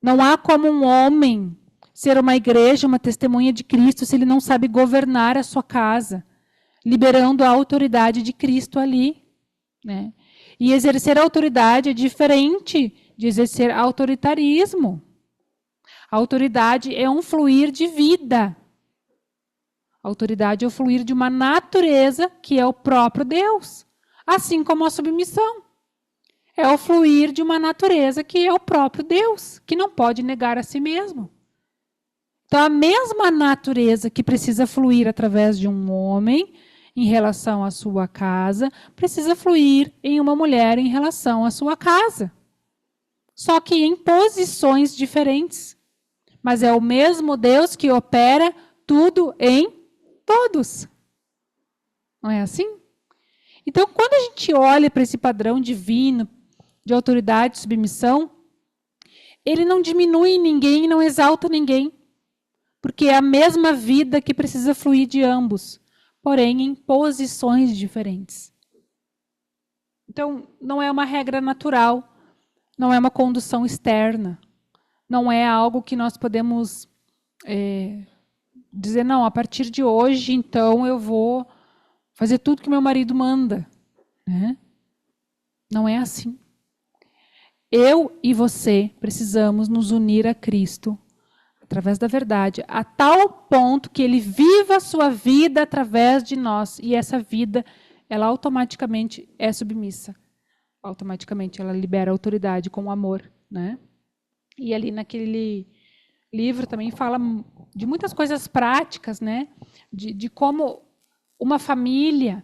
Não há como um homem ser uma igreja, uma testemunha de Cristo, se ele não sabe governar a sua casa, liberando a autoridade de Cristo ali, né? E exercer a autoridade é diferente de exercer autoritarismo. A autoridade é um fluir de vida. A autoridade é o fluir de uma natureza que é o próprio Deus, assim como a submissão. É o fluir de uma natureza que é o próprio Deus, que não pode negar a si mesmo. Então, a mesma natureza que precisa fluir através de um homem em relação à sua casa, precisa fluir em uma mulher em relação à sua casa. Só que em posições diferentes. Mas é o mesmo Deus que opera tudo em todos. Não é assim? Então, quando a gente olha para esse padrão divino de autoridade e submissão, ele não diminui ninguém e não exalta ninguém. Porque é a mesma vida que precisa fluir de ambos, porém em posições diferentes. Então, não é uma regra natural, não é uma condução externa, não é algo que nós podemos dizer, não, a partir de hoje, então, eu vou fazer tudo que meu marido manda. Né? Não é assim. Eu e você precisamos nos unir a Cristo através da verdade, a tal ponto que ele viva a sua vida através de nós. E essa vida, ela automaticamente é submissa. Automaticamente ela libera a autoridade com o amor. Né? E ali naquele livro também fala de muitas coisas práticas, né? De como uma família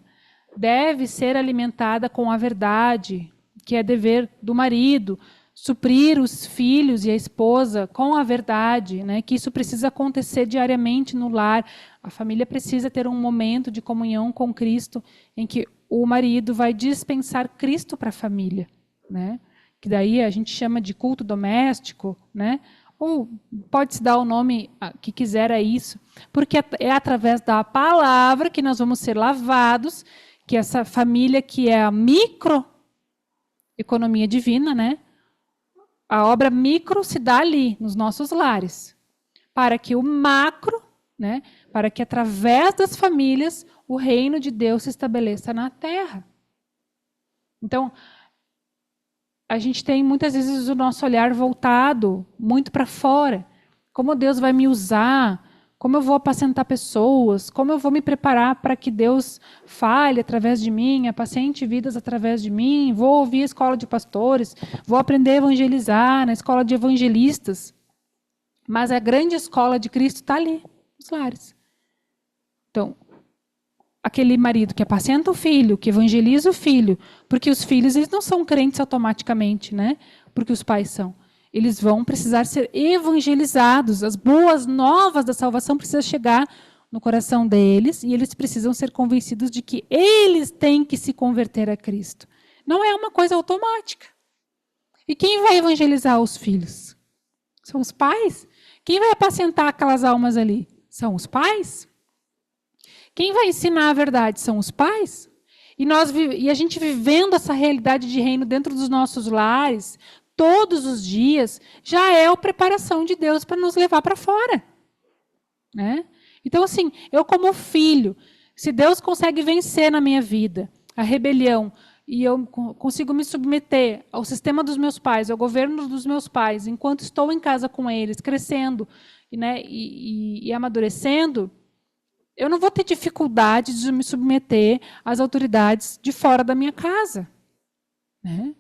deve ser alimentada com a verdade, que é dever do marido, suprir os filhos e a esposa com a verdade, né? Que isso precisa acontecer diariamente no lar. A família precisa ter um momento de comunhão com Cristo, em que o marido vai dispensar Cristo para a família, né? Que daí a gente chama de culto doméstico, né? Ou pode-se dar o nome que quiser a isso, porque é através da palavra que nós vamos ser lavados, que essa família que é a microeconomia divina, né? A obra micro se dá ali, nos nossos lares, para que o macro, né, para que através das famílias o reino de Deus se estabeleça na terra. Então, a gente tem muitas vezes o nosso olhar voltado muito para fora. Como Deus vai me usar? Como eu vou apacentar pessoas? Como eu vou me preparar para que Deus fale através de mim, apacente vidas através de mim? Vou ouvir a escola de pastores, vou aprender a evangelizar na escola de evangelistas. Mas a grande escola de Cristo está ali, nos lares. Então, aquele marido que apacenta o filho, que evangeliza o filho, porque os filhos eles não são crentes automaticamente, né? Porque os pais são. Eles vão precisar ser evangelizados. As boas novas da salvação precisam chegar no coração deles e eles precisam ser convencidos de que eles têm que se converter a Cristo. Não é uma coisa automática. E quem vai evangelizar os filhos? São os pais. Quem vai apacentar aquelas almas ali? São os pais. Quem vai ensinar a verdade? São os pais. E a gente vivendo essa realidade de reino dentro dos nossos lares, todos os dias, já é a preparação de Deus para nos levar para fora. Né? Então, assim, eu como filho, se Deus consegue vencer na minha vida a rebelião, e eu consigo me submeter ao sistema dos meus pais, ao governo dos meus pais, enquanto estou em casa com eles, crescendo, né, e amadurecendo, eu não vou ter dificuldade de me submeter às autoridades de fora da minha casa. Né?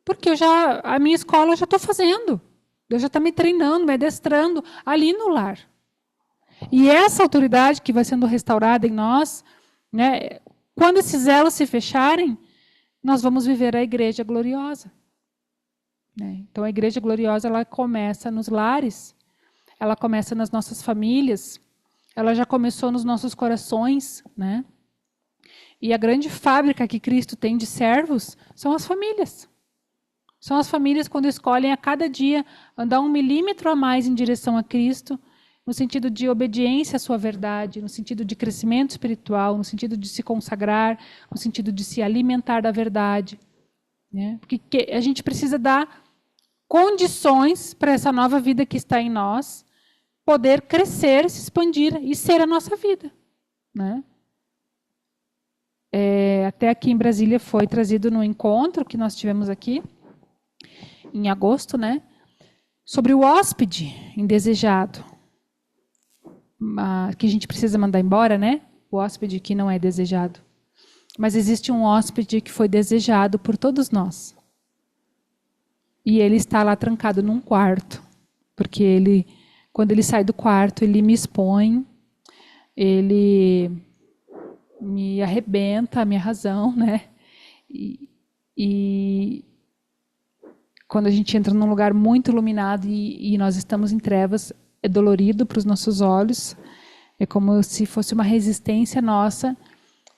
Porque a minha escola eu já estou fazendo. Deus já está me treinando, me adestrando ali no lar. E essa autoridade que vai sendo restaurada em nós, né, quando esses elos se fecharem, nós vamos viver a igreja gloriosa. Né? Então, a igreja gloriosa, ela começa nos lares, ela começa nas nossas famílias, ela já começou nos nossos corações, né? E a grande fábrica que Cristo tem de servos são as famílias. São as famílias quando escolhem a cada dia andar 1 milímetro a mais em direção a Cristo, no sentido de obediência à sua verdade, no sentido de crescimento espiritual, no sentido de se consagrar, no sentido de se alimentar da verdade. Né? Porque a gente precisa dar condições para essa nova vida que está em nós poder crescer, se expandir e ser a nossa vida. Né? Até aqui em Brasília foi trazido no encontro que nós tivemos aqui, em agosto, né? Sobre o hóspede indesejado, que a gente precisa mandar embora, né? O hóspede que não é desejado. Mas existe um hóspede que foi desejado por todos nós. E ele está lá trancado num quarto, porque ele, quando ele sai do quarto, ele me expõe, ele me arrebenta a minha razão, né? E quando a gente entra num lugar muito iluminado e nós estamos em trevas, é dolorido para os nossos olhos, é como se fosse uma resistência nossa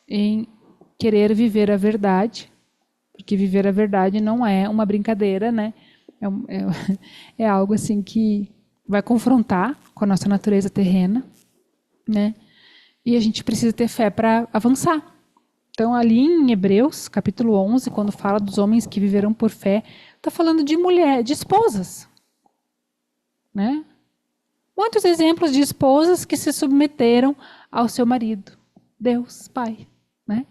em querer viver a verdade, porque viver a verdade não é uma brincadeira, né? É algo assim que vai confrontar com a nossa natureza terrena, né? E a gente precisa ter fé para avançar. Então, ali em Hebreus, capítulo 11, quando fala dos homens que viveram por fé, está falando de mulher, de esposas. Né? Muitos exemplos de esposas que se submeteram ao seu marido, Deus, Pai. Né?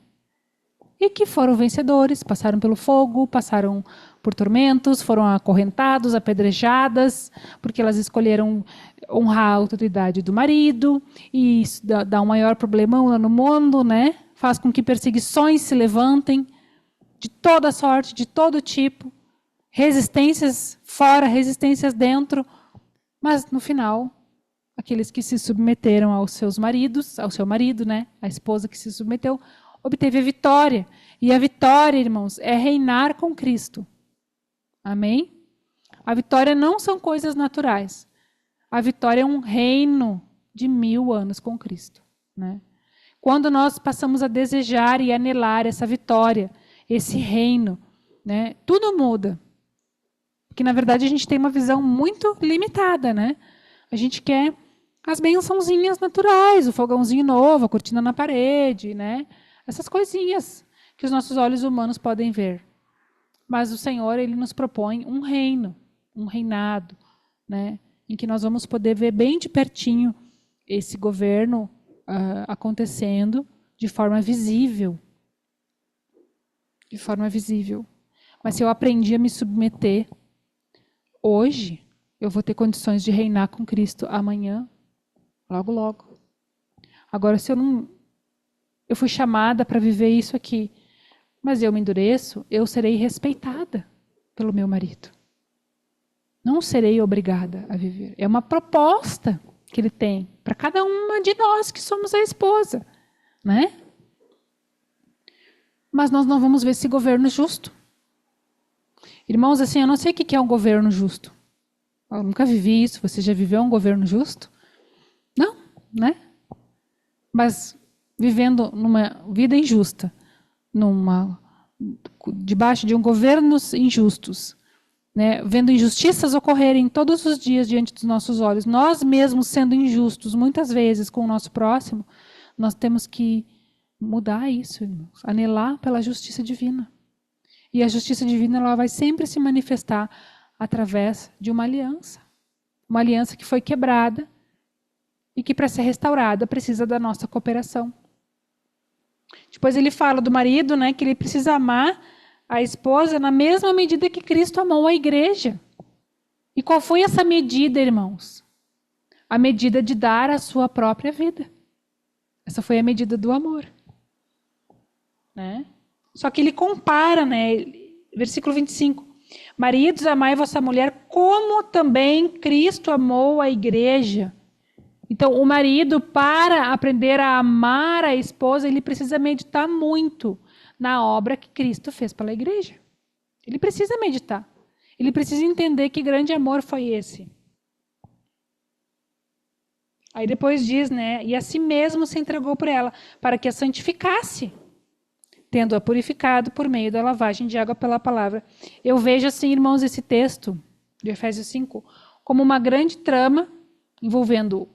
E que foram vencedores, passaram pelo fogo, passaram por tormentos, foram acorrentados, apedrejadas, porque elas escolheram honrar a autoridade do marido, e isso dá um maior problema no mundo, né? Faz com que perseguições se levantem, de toda sorte, de todo tipo, resistências fora, resistências dentro, mas no final, aqueles que se submeteram aos seus maridos, ao seu marido, né? A esposa que se submeteu, obteve a vitória. E a vitória, irmãos, é reinar com Cristo. Amém? A vitória não são coisas naturais. A vitória é um reino de 1000 anos com Cristo. Né? Quando nós passamos a desejar e anelar essa vitória, esse reino, né, tudo muda. Porque, na verdade, a gente tem uma visão muito limitada. Né? A gente quer as bênçãozinhas naturais, o fogãozinho novo, a cortina na parede, né? Essas coisinhas que os nossos olhos humanos podem ver. Mas o Senhor, Ele nos propõe um reino, um reinado, né? Em que nós vamos poder ver bem de pertinho esse governo acontecendo de forma visível. De forma visível. Mas se eu aprendi a me submeter, hoje eu vou ter condições de reinar com Cristo amanhã, logo, logo. Agora, se eu fui chamada para viver isso aqui, mas eu me endureço, eu serei respeitada pelo meu marido. Não serei obrigada a viver. É uma proposta que ele tem para cada uma de nós que somos a esposa, né? Mas nós não vamos ver esse governo justo. Irmãos, assim, eu não sei o que é um governo justo. Eu nunca vivi isso. Você já viveu um governo justo? Não, né? Mas vivendo numa vida injusta, debaixo de governos injustos, né, vendo injustiças ocorrerem todos os dias diante dos nossos olhos, nós mesmos sendo injustos muitas vezes com o nosso próximo, nós temos que mudar isso, irmãos, anelar pela justiça divina. E a justiça divina, ela vai sempre se manifestar através de uma aliança que foi quebrada e que, para ser restaurada, precisa da nossa cooperação. Depois ele fala do marido, né, que ele precisa amar a esposa na mesma medida que Cristo amou a igreja. E qual foi essa medida, irmãos? A medida de dar a sua própria vida. Essa foi a medida do amor. Né? Só que ele compara, né, versículo 25. Maridos, amai vossa mulher como também Cristo amou a igreja Então, o marido, para aprender a amar a esposa, ele precisa meditar muito na obra que Cristo fez pela igreja. Ele precisa meditar. Ele precisa entender que grande amor foi esse. Aí depois diz, né? E a si mesmo se entregou por ela, para que a santificasse, tendo-a purificado por meio da lavagem de água pela palavra. Eu vejo assim, irmãos, esse texto de Efésios 5 como uma grande trama envolvendo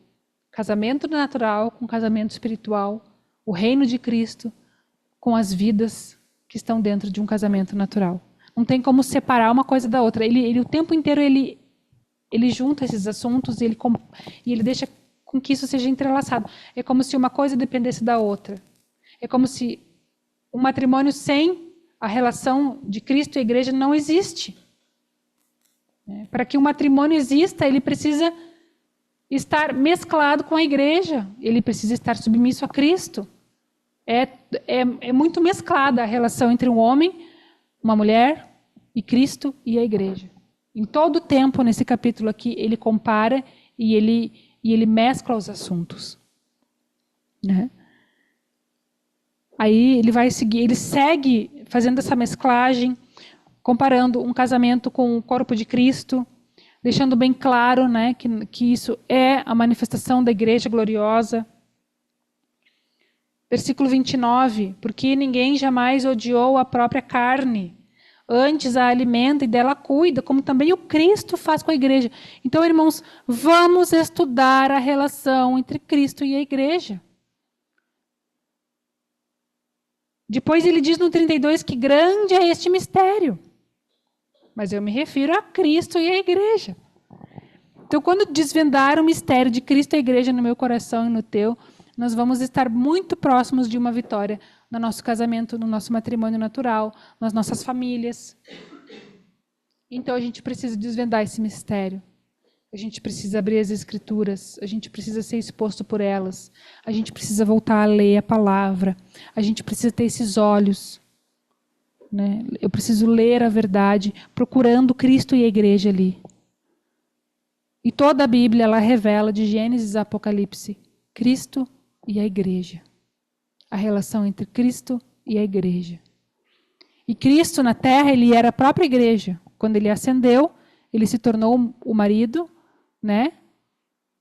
casamento natural com casamento espiritual, o reino de Cristo com as vidas que estão dentro de um casamento natural. Não tem como separar uma coisa da outra. Ele o tempo inteiro ele junta esses assuntos e ele deixa com que isso seja entrelaçado. É como se uma coisa dependesse da outra. É como se um matrimônio sem a relação de Cristo e a igreja não existe. Para que um matrimônio exista, ele precisa estar mesclado com a igreja. Ele precisa estar submisso a Cristo. É muito mesclada a relação entre um homem, uma mulher, e Cristo e a igreja. Em todo o tempo, nesse capítulo aqui, ele compara e ele mescla os assuntos. Né? Aí ele segue fazendo essa mesclagem, comparando um casamento com o corpo de Cristo, deixando bem claro, né, que isso é a manifestação da igreja gloriosa. Versículo 29, porque ninguém jamais odiou a própria carne, antes a alimenta e dela cuida, como também o Cristo faz com a igreja. Então, irmãos, vamos estudar a relação entre Cristo e a igreja. Depois ele diz no 32 que grande é este mistério. Mas eu me refiro a Cristo e a igreja. Então, quando desvendar o mistério de Cristo e a igreja no meu coração e no teu, nós vamos estar muito próximos de uma vitória no nosso casamento, no nosso matrimônio natural, nas nossas famílias. Então, a gente precisa desvendar esse mistério. A gente precisa abrir as Escrituras, a gente precisa ser exposto por elas, a gente precisa voltar a ler a palavra, a gente precisa ter esses olhos. Né? Eu preciso ler a verdade, procurando Cristo e a igreja ali. E toda a Bíblia, ela revela, de Gênesis a Apocalipse, Cristo e a igreja. A relação entre Cristo e a igreja. E Cristo na terra, ele era a própria igreja. Quando ele ascendeu, ele se tornou o marido, né?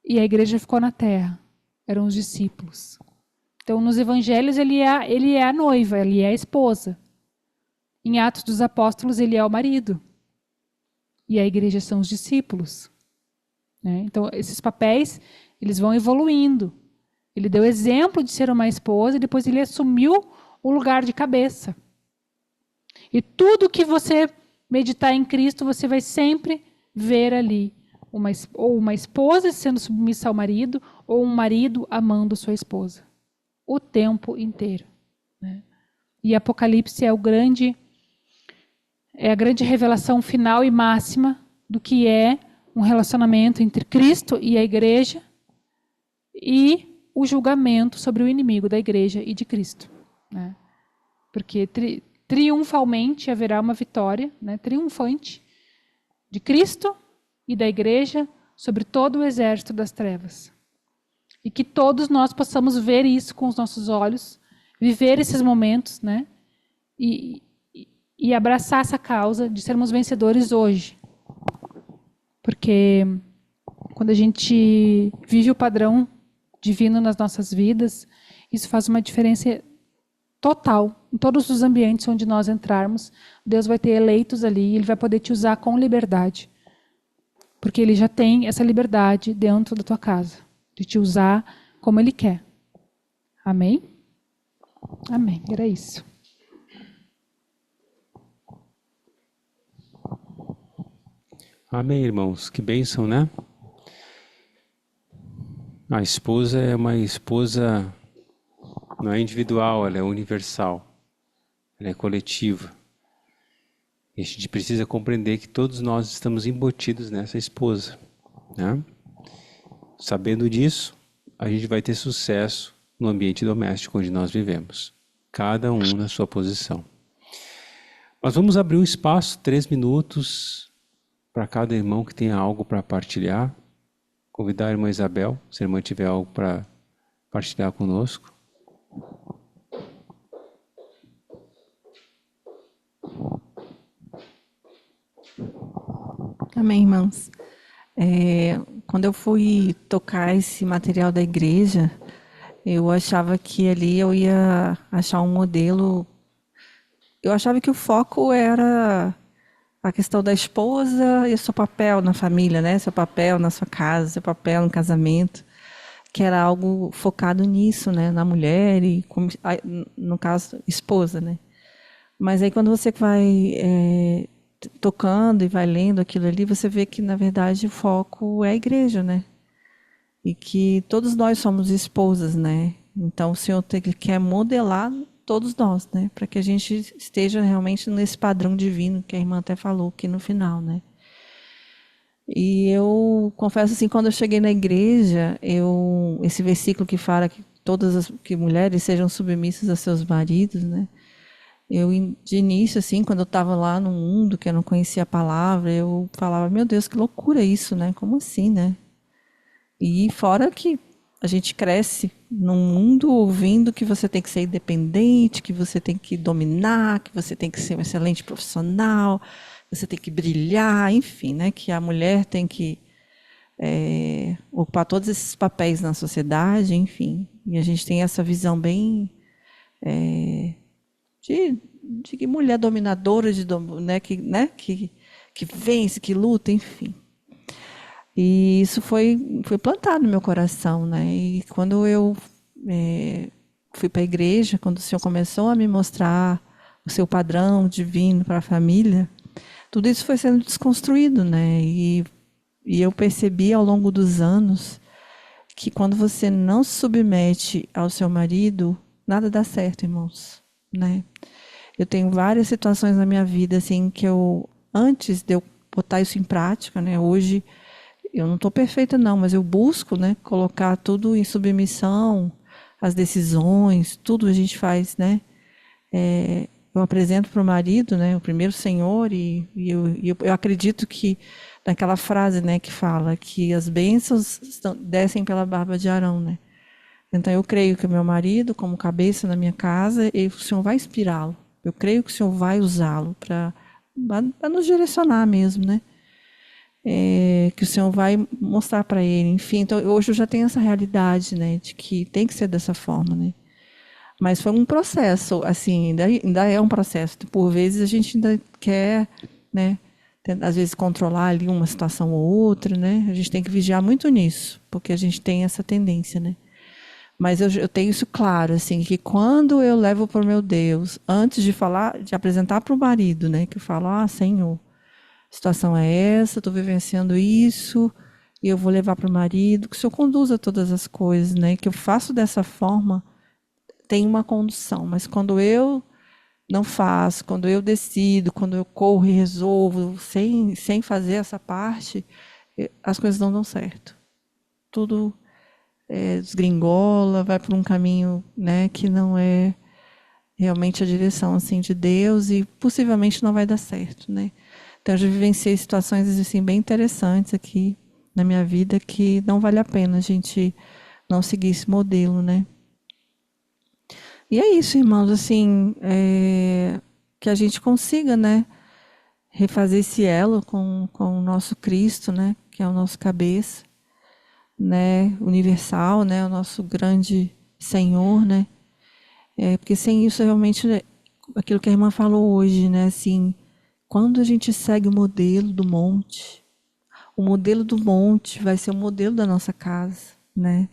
E a igreja ficou na terra. Eram os discípulos. Então, nos evangelhos, ele é a noiva, ele é a esposa. Em Atos dos Apóstolos, ele é o marido. E a igreja são os discípulos. Né? Então, esses papéis, eles vão evoluindo. Ele deu exemplo de ser uma esposa e depois ele assumiu o lugar de cabeça. E tudo que você meditar em Cristo, você vai sempre ver ali ou uma esposa sendo submissa ao marido, ou um marido amando sua esposa. O tempo inteiro. Né? E Apocalipse é a grande revelação final e máxima do que é um relacionamento entre Cristo e a igreja e o julgamento sobre o inimigo da igreja e de Cristo. Né? Porque triunfalmente haverá uma vitória, né, triunfante, de Cristo e da igreja sobre todo o exército das trevas. E que todos nós possamos ver isso com os nossos olhos, viver esses momentos, né, e abraçar essa causa de sermos vencedores hoje. Porque quando a gente vive o padrão divino nas nossas vidas, isso faz uma diferença total. Em todos os ambientes onde nós entrarmos, Deus vai ter eleitos ali e Ele vai poder te usar com liberdade. Porque Ele já tem essa liberdade dentro da tua casa, de te usar como Ele quer. Amém? Amém. Era isso. Amém, irmãos. Que bênção, né? A esposa é uma esposa, não é individual, ela é universal. Ela é coletiva. E a gente precisa compreender que todos nós estamos embutidos nessa esposa. Né? Sabendo disso, a gente vai ter sucesso no ambiente doméstico onde nós vivemos. Cada um na sua posição. Mas vamos abrir um espaço, 3 minutos, para cada irmão que tenha algo para partilhar. convidar a irmã Isabel, se a irmã tiver algo para partilhar conosco. Amém, irmãos. Quando eu fui tocar esse material da igreja, eu achava que ali eu ia achar um modelo. Eu achava que o foco era a questão da esposa e o seu papel na família, né? Seu papel na sua casa, seu papel no casamento, que era algo focado nisso, né? Na mulher e, no caso, esposa, né? Mas aí quando você vai tocando e vai lendo aquilo ali, você vê que, na verdade, o foco é a igreja, né? E que todos nós somos esposas, né? Então, o Senhor quer modelar todos nós, né? Para que a gente esteja realmente nesse padrão divino que a irmã até falou aqui no final, né? E eu confesso assim, quando eu cheguei na igreja, esse versículo que fala que que mulheres sejam submissas a seus maridos, né? De início, assim, quando eu estava lá no mundo, que eu não conhecia a palavra, eu falava, meu Deus, que loucura isso, né? Como assim, né? E fora que a gente cresce num mundo ouvindo que você tem que ser independente, que você tem que dominar, que você tem que ser um excelente profissional, você tem que brilhar, enfim, né? Que a mulher tem que ocupar todos esses papéis na sociedade, enfim. E a gente tem essa visão bem de que mulher dominadora, que vence, que luta, enfim. E isso foi plantado no meu coração, né? E quando eu fui para a igreja, quando o Senhor começou a me mostrar o seu padrão divino para a família, tudo isso foi sendo desconstruído, né? E eu percebi ao longo dos anos que quando você não se submete ao seu marido, nada dá certo, irmãos, né? Eu tenho várias situações na minha vida assim que antes de eu botar isso em prática, né? Hoje eu não estou perfeita não, mas eu busco, né, colocar tudo em submissão, as decisões, tudo a gente faz, né? Eu apresento para o marido, né, o primeiro Senhor, e eu acredito que naquela frase, né, que fala que as bênçãos descem pela barba de Arão, né? Então eu creio que o meu marido, como cabeça na minha casa, o Senhor vai inspirá-lo. Eu creio que o Senhor vai usá-lo para nos direcionar mesmo, né? Que o Senhor vai mostrar para ele, enfim. Então, hoje eu já tenho essa realidade, né, de que tem que ser dessa forma, né. Mas foi um processo, assim, ainda é um processo. Por vezes a gente ainda quer, né, às vezes controlar ali uma situação ou outra, né. A gente tem que vigiar muito nisso, porque a gente tem essa tendência, né. Mas eu tenho isso claro, assim, que quando eu levo para o meu Deus, antes de apresentar para o marido, né, que eu falo, Senhor, a situação é essa, estou vivenciando isso, e eu vou levar para o marido, que o Senhor conduza todas as coisas, né? Que eu faço dessa forma, tem uma condução. Mas quando eu não faço, quando eu decido, quando eu corro e resolvo, sem fazer essa parte, as coisas não dão certo. Tudo desgringola, vai por um caminho, né, que não é realmente a direção assim, de Deus, e possivelmente não vai dar certo, né? Então, eu já vivenciei situações assim, bem interessantes aqui na minha vida que não vale a pena a gente não seguir esse modelo, né? E é isso, irmãos, assim, que a gente consiga, né, refazer esse elo com o nosso Cristo, né, que é o nosso cabeça, né, universal, né, o nosso grande Senhor, né? Porque sem isso, realmente, aquilo que a irmã falou hoje, né, assim, quando a gente segue o modelo do monte vai ser o modelo da nossa casa, né?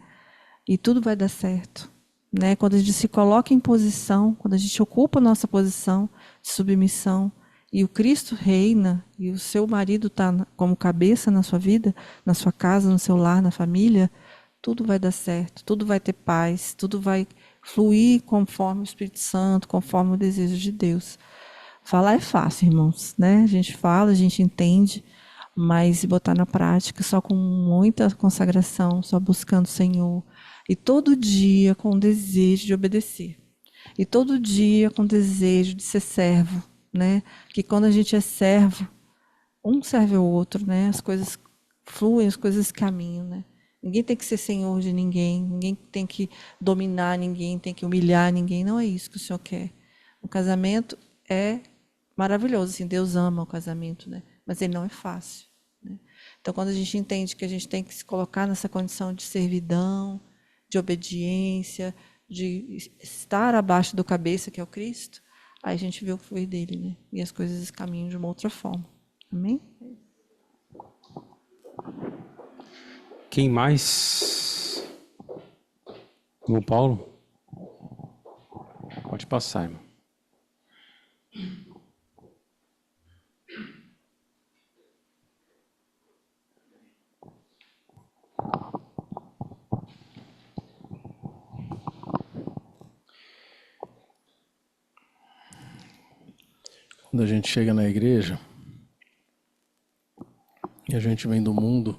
E tudo vai dar certo, né? Quando a gente se coloca em posição, quando a gente ocupa a nossa posição de submissão, e o Cristo reina, e o seu marido está como cabeça na sua vida, na sua casa, no seu lar, na família, tudo vai dar certo, tudo vai ter paz, tudo vai fluir conforme o Espírito Santo, conforme o desejo de Deus. Falar é fácil, irmãos, né? A gente fala, a gente entende, mas botar na prática só com muita consagração, só buscando o Senhor. E todo dia com desejo de obedecer. E todo dia com desejo de ser servo, né? Que quando a gente é servo, um serve o outro, né? As coisas fluem, as coisas caminham, né? Ninguém tem que ser senhor de ninguém, ninguém tem que dominar ninguém, tem que humilhar ninguém. Não é isso que o Senhor quer. O casamento é maravilhoso, assim, Deus ama o casamento, né? Mas ele não é fácil, né? Então, quando a gente entende que a gente tem que se colocar nessa condição de servidão, de obediência, de estar abaixo do cabeça, que é o Cristo, aí a gente vê o fluir dele, né? E as coisas caminham de uma outra forma. Amém? Quem mais? Irmão Paulo? Pode passar, irmão. Quando a gente chega na igreja e a gente vem do mundo,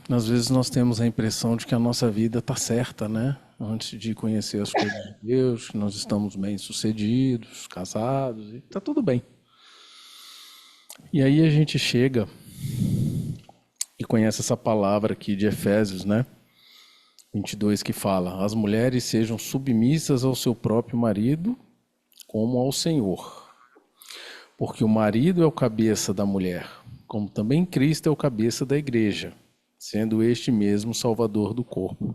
às vezes nós temos a impressão de que a nossa vida está certa, né? Antes de conhecer as coisas de Deus, que nós estamos bem-sucedidos, casados, e está tudo bem. E aí a gente chega e conhece essa palavra aqui de Efésios, né? 22, que fala: as mulheres sejam submissas ao seu próprio marido, como ao Senhor. Porque o marido é o cabeça da mulher, como também Cristo é o cabeça da igreja, sendo este mesmo Salvador do corpo.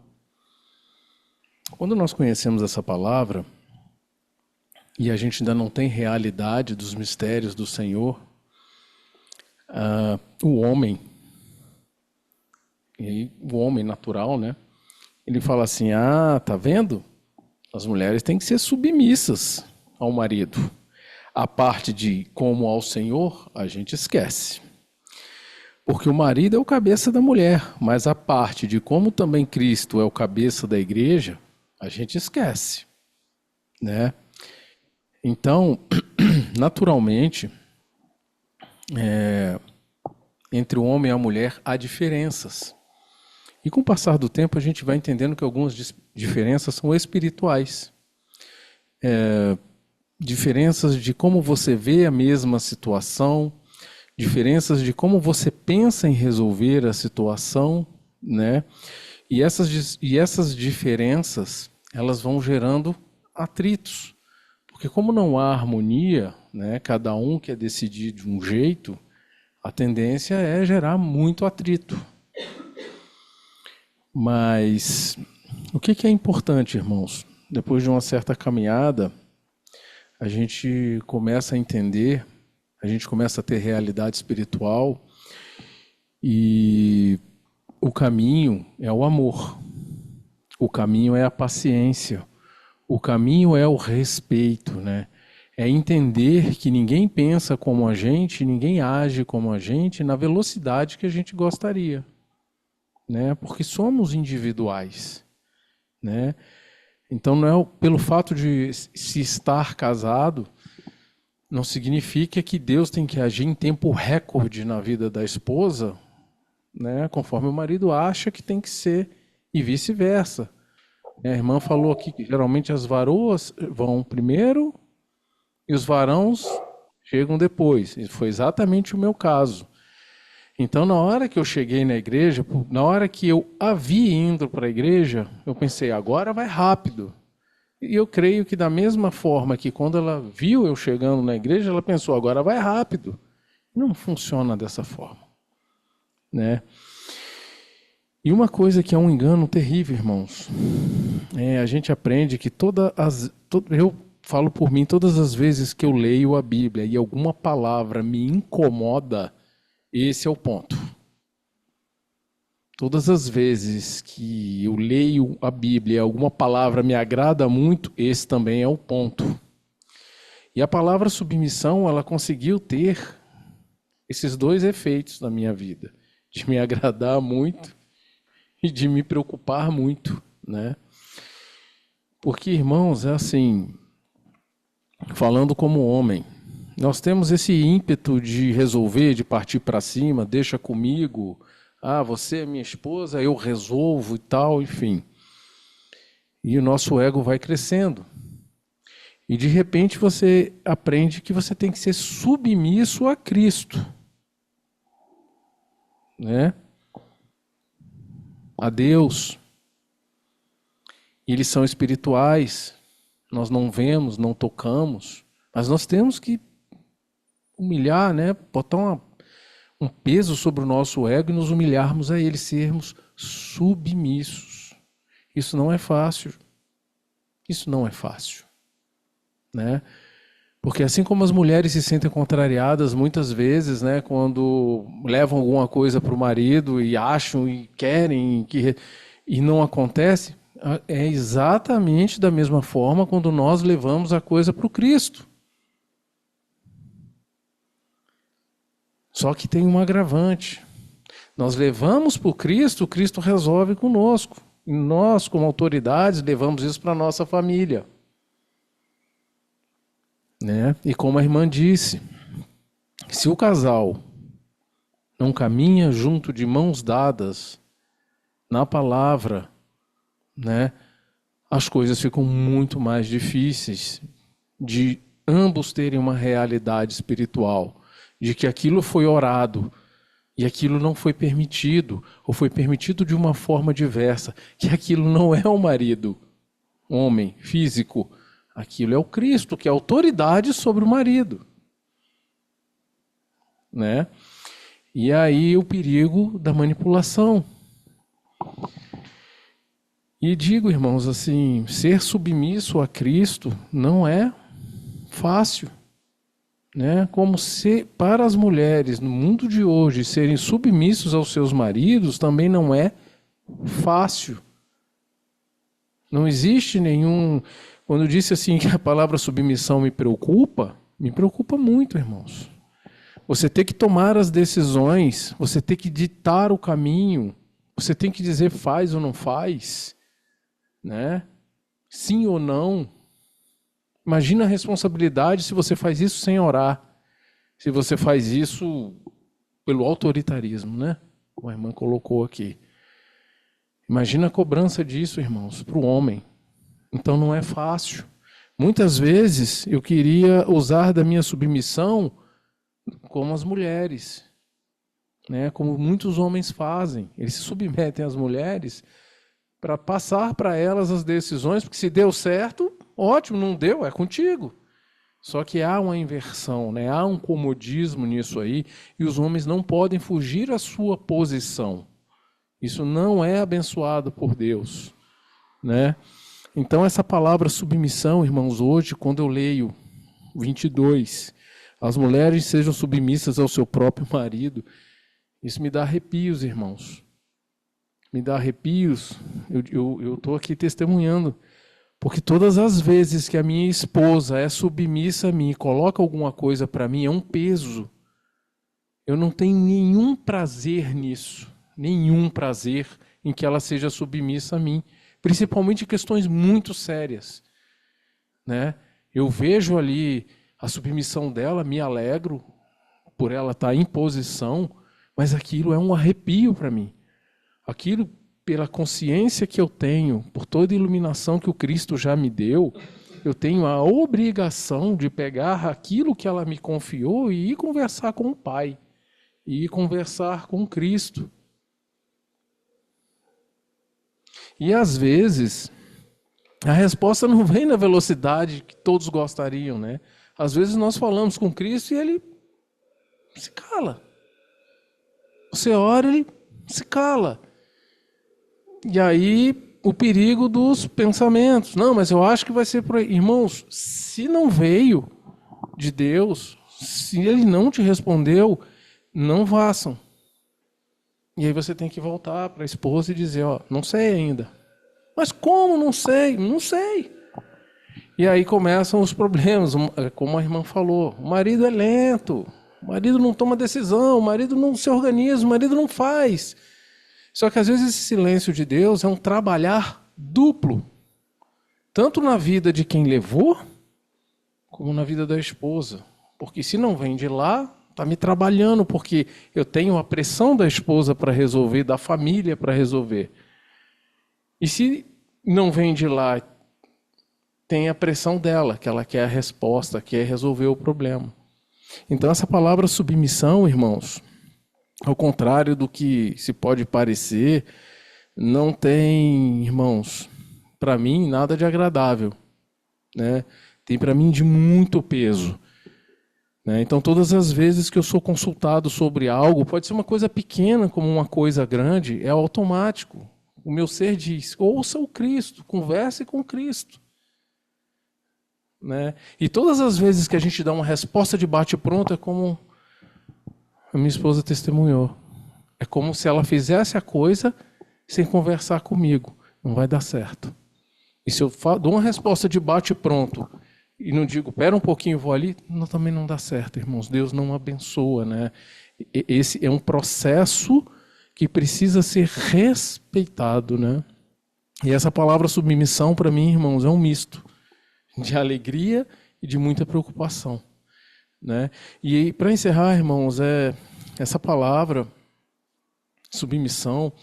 Quando nós conhecemos essa palavra, e a gente ainda não tem realidade dos mistérios do Senhor, o homem natural, né? Ele fala assim: tá vendo? As mulheres têm que ser submissas ao marido. A parte de como ao Senhor, a gente esquece. Porque o marido é o cabeça da mulher, mas a parte de como também Cristo é o cabeça da igreja, a gente esquece, né? Então, naturalmente, entre o homem e a mulher há diferenças. E com o passar do tempo a gente vai entendendo que algumas diferenças são espirituais. Diferenças de como você vê a mesma situação, diferenças de como você pensa em resolver a situação, né? E essas diferenças, elas vão gerando atritos. Porque como não há harmonia, né, cada um quer decidir de um jeito, a tendência é gerar muito atrito. Mas o que é importante, irmãos? Depois de uma certa caminhada, a gente começa a entender, a gente começa a ter realidade espiritual, e o caminho é o amor, o caminho é a paciência, o caminho é o respeito, né? É entender que ninguém pensa como a gente, ninguém age como a gente na velocidade que a gente gostaria, né? Porque somos individuais, né? Então, não é pelo fato de se estar casado, não significa que Deus tem que agir em tempo recorde na vida da esposa, né, conforme o marido acha que tem que ser, e vice-versa. A irmã falou aqui que geralmente as varoas vão primeiro e os varões chegam depois. E foi exatamente o meu caso. Então, na hora que eu cheguei na igreja, na hora que eu a vi indo para a igreja, eu pensei: agora vai rápido. E eu creio que da mesma forma que quando ela viu eu chegando na igreja, ela pensou: agora vai rápido. Não funciona dessa forma, né? E uma coisa que é um engano terrível, irmãos, a gente aprende que eu falo por mim, todas as vezes que eu leio a Bíblia e alguma palavra me incomoda, esse é o ponto. Todas as vezes que eu leio a Bíblia e alguma palavra me agrada muito, esse também é o ponto. E a palavra submissão, ela conseguiu ter esses dois efeitos na minha vida, de me agradar muito e de me preocupar muito, né? Porque, irmãos, é assim, falando como homem, nós temos esse ímpeto de resolver, de partir para cima, deixa comigo, você é minha esposa, eu resolvo e tal, enfim. E o nosso ego vai crescendo. E de repente você aprende que você tem que ser submisso a Cristo. né? A Deus. Eles são espirituais. Nós não vemos, não tocamos, mas nós temos que humilhar, né? Botar um peso sobre o nosso ego e nos humilharmos a ele, sermos submissos. Isso não é fácil. Isso não é fácil, né? Porque assim como as mulheres se sentem contrariadas muitas vezes, né, quando levam alguma coisa para o marido e acham e querem e não acontece, é exatamente da mesma forma quando nós levamos a coisa para o Cristo. Só que tem um agravante. Nós levamos para o Cristo resolve conosco. E nós, como autoridades, levamos isso para a nossa família. Né? E como a irmã disse, se o casal não caminha junto de mãos dadas na palavra, né, as coisas ficam muito mais difíceis de ambos terem uma realidade espiritual, de que aquilo foi orado e aquilo não foi permitido, ou foi permitido de uma forma diversa, que aquilo não é o marido, homem, físico, aquilo é o Cristo, que é autoridade sobre o marido. Né? E aí o perigo da manipulação. E digo, irmãos, assim, ser submisso a Cristo não é fácil. Né? Como se para as mulheres no mundo de hoje serem submissos aos seus maridos também não é fácil. Não existe nenhum... Quando eu disse assim que a palavra submissão me preocupa muito, irmãos. Você tem que tomar as decisões, você tem que ditar o caminho, você tem que dizer faz ou não faz, né? Sim ou não. Imagina a responsabilidade se você faz isso sem orar, se você faz isso pelo autoritarismo, né? Como a irmã colocou aqui. Imagina a cobrança disso, irmãos, para o homem. Então não é fácil. Muitas vezes eu queria usar da minha submissão como as mulheres, né? Como muitos homens fazem. Eles se submetem às mulheres para passar para elas as decisões, porque se deu certo, ótimo, não deu, é contigo. Só que há uma inversão, né? Há um comodismo nisso aí, e os homens não podem fugir à sua posição. Isso não é abençoado por Deus, né? Então essa palavra submissão, irmãos, hoje, quando eu leio 22, as mulheres sejam submissas ao seu próprio marido, isso me dá arrepios, irmãos. Me dá arrepios, eu estou aqui testemunhando, porque todas as vezes que a minha esposa é submissa a mim e coloca alguma coisa para mim, é um peso. Eu não tenho nenhum prazer nisso, nenhum prazer em que ela seja submissa a mim, principalmente em questões muito sérias. Né? Eu vejo ali a submissão dela, me alegro por ela estar em posição, mas aquilo é um arrepio para mim. Aquilo, pela consciência que eu tenho, por toda a iluminação que o Cristo já me deu, eu tenho a obrigação de pegar aquilo que ela me confiou e ir conversar com o Pai, e ir conversar com Cristo. E às vezes, a resposta não vem na velocidade que todos gostariam, né? Às vezes nós falamos com Cristo e ele se cala. Você ora, ele se cala. E aí, o perigo dos pensamentos. Não, mas eu acho que vai ser por aí. Irmãos, se não veio de Deus, se ele não te respondeu, não façam. E aí você tem que voltar para a esposa e dizer, ó, não sei ainda. Mas como não sei? Não sei. E aí começam os problemas, como a irmã falou. O marido é lento, o marido não toma decisão, o marido não se organiza, o marido não faz. Só que às vezes esse silêncio de Deus é um trabalhar duplo. Tanto na vida de quem levou, como na vida da esposa. Porque se não vem de lá, está me trabalhando, porque eu tenho a pressão da esposa para resolver, da família para resolver. E se não vem de lá, tem a pressão dela, que ela quer a resposta, quer resolver o problema. Então essa palavra submissão, irmãos, ao contrário do que se pode parecer, não tem, irmãos, para mim, nada de agradável, né? Tem para mim de muito peso. Né? Então, todas as vezes que eu sou consultado sobre algo, pode ser uma coisa pequena como uma coisa grande, é automático. O meu ser diz, ouça o Cristo, converse com Cristo. Né? E todas as vezes que a gente dá uma resposta de bate-pronto, é como a minha esposa testemunhou. É como se ela fizesse a coisa sem conversar comigo. Não vai dar certo. E se eu dou uma resposta de bate-pronto e não digo, pera um pouquinho, vou ali, não, também não dá certo, irmãos. Deus não abençoa, né? Esse é um processo que precisa ser respeitado, né? E essa palavra submissão, para mim, irmãos, é um misto de alegria e de muita preocupação, né? E para encerrar, irmãos, essa palavra submissão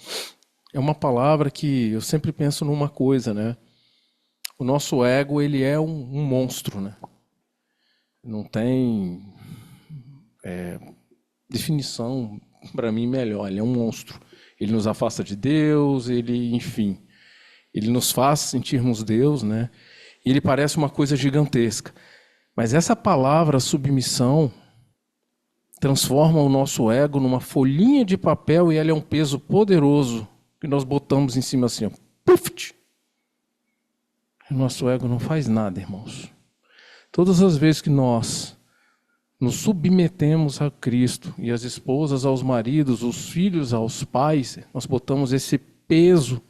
é uma palavra que eu sempre penso numa coisa, né? O nosso ego, ele é um monstro, né? Não tem definição para mim melhor. Ele é um monstro. Ele nos afasta de Deus, enfim, ele nos faz sentirmos Deus, né? E ele parece uma coisa gigantesca. Mas essa palavra submissão transforma o nosso ego numa folhinha de papel e ela é um peso poderoso que nós botamos em cima assim, ó, puff! O nosso ego não faz nada, irmãos. Todas as vezes que nós nos submetemos a Cristo, e as esposas aos maridos, os filhos aos pais, nós botamos esse peso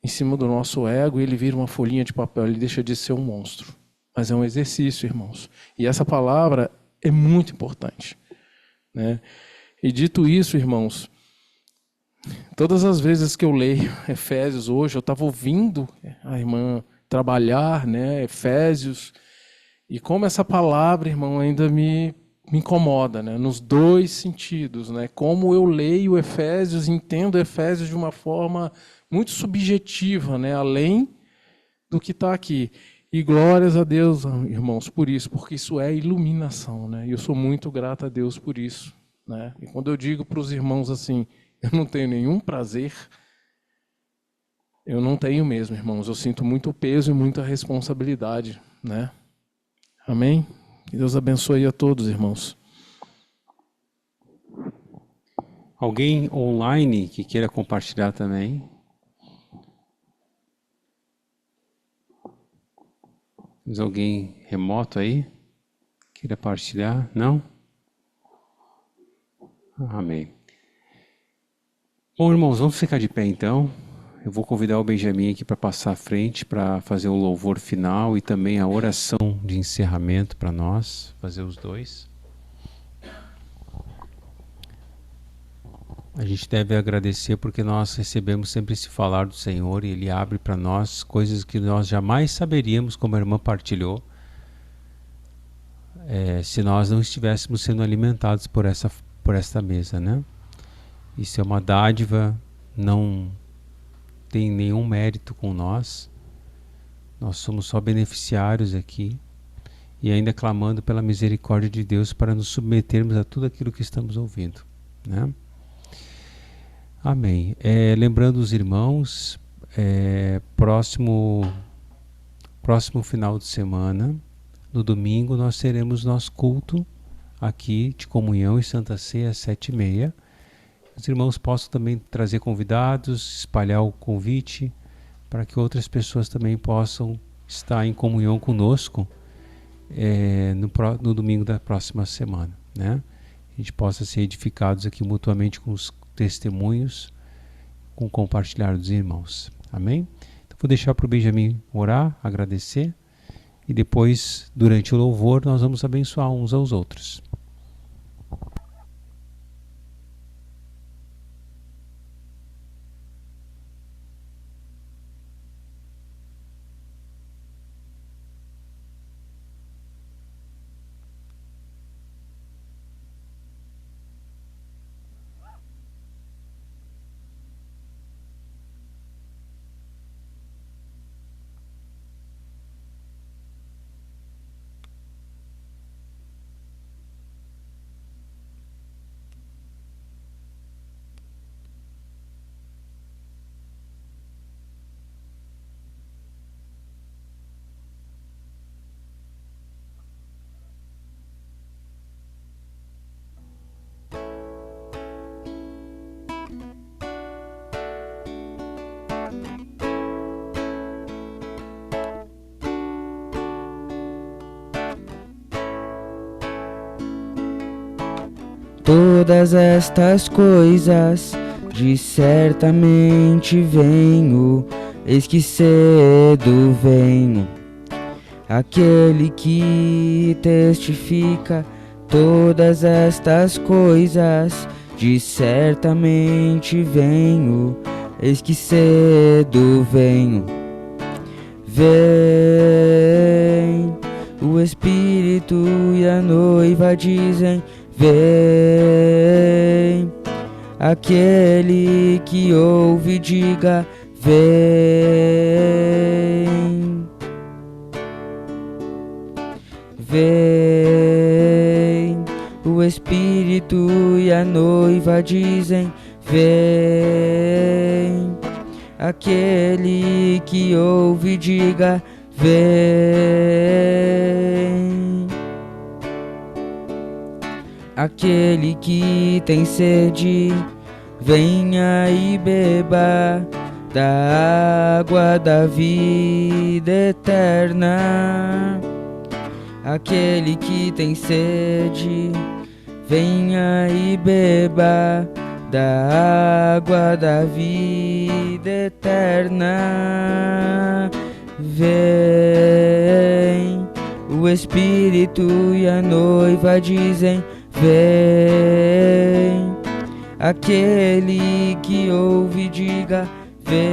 em cima do nosso ego e ele vira uma folhinha de papel, ele deixa de ser um monstro. Mas é um exercício, irmãos. E essa palavra é muito importante, né? E dito isso, irmãos, todas as vezes que eu leio Efésios hoje, eu estava ouvindo a irmã trabalhar, né, Efésios, e como essa palavra, irmão, ainda me incomoda, né, nos dois sentidos, né, como eu leio Efésios, entendo Efésios de uma forma muito subjetiva, né, além do que está aqui. E glórias a Deus, irmãos, por isso, porque isso é iluminação, né, e eu sou muito grato a Deus por isso, né, e quando eu digo para os irmãos assim, eu não tenho nenhum prazer, eu não tenho mesmo, irmãos. Eu sinto muito peso e muita responsabilidade, né? Amém? Que Deus abençoe a todos, irmãos. Alguém online que queira compartilhar também? Temos alguém remoto aí? Queira partilhar? Não? Amém. Bom, irmãos, vamos ficar de pé então. Eu vou convidar o Benjamin aqui para passar à frente para fazer o louvor final e também a oração de encerramento para nós, fazer os dois. A gente deve agradecer porque nós recebemos sempre esse falar do Senhor e Ele abre para nós coisas que nós jamais saberíamos, como a irmã partilhou, se nós não estivéssemos sendo alimentados por esta mesa, né? Isso é uma dádiva, não tem nenhum mérito com nós. Nós somos só beneficiários aqui e ainda clamando pela misericórdia de Deus para nos submetermos a tudo aquilo que estamos ouvindo, né? Amém. Lembrando os irmãos, próximo final de semana, no domingo, nós teremos nosso culto aqui de comunhão e Santa Ceia às 7h30. Os irmãos possam também trazer convidados, espalhar o convite para que outras pessoas também possam estar em comunhão conosco no domingo da próxima semana, né? A gente possa ser edificados aqui mutuamente com os testemunhos, com o compartilhar dos irmãos. Amém? Então vou deixar para o Benjamin orar, agradecer e depois, durante o louvor, nós vamos abençoar uns aos outros. todas estas coisas, de certamente venho, eis que cedo venho. Aquele que testifica todas estas coisas, de certamente venho, eis que cedo venho. Vem, o Espírito e a noiva dizem: vem. Aquele que ouve, diga: vem. Vem, o Espírito e a noiva dizem: vem. Aquele que ouve, diga: vem. Aquele que tem sede, venha e beba da água da vida eterna. Aquele que tem sede, venha e beba da água da vida eterna. Vem, o Espírito e a noiva dizem: vem. Aquele que ouve, diga: vem.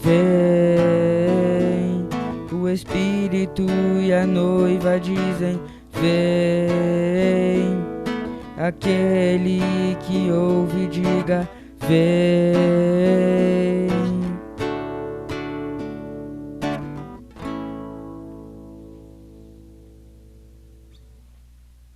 Vem, o Espírito e a noiva dizem: vem. Aquele que ouve, diga: vem.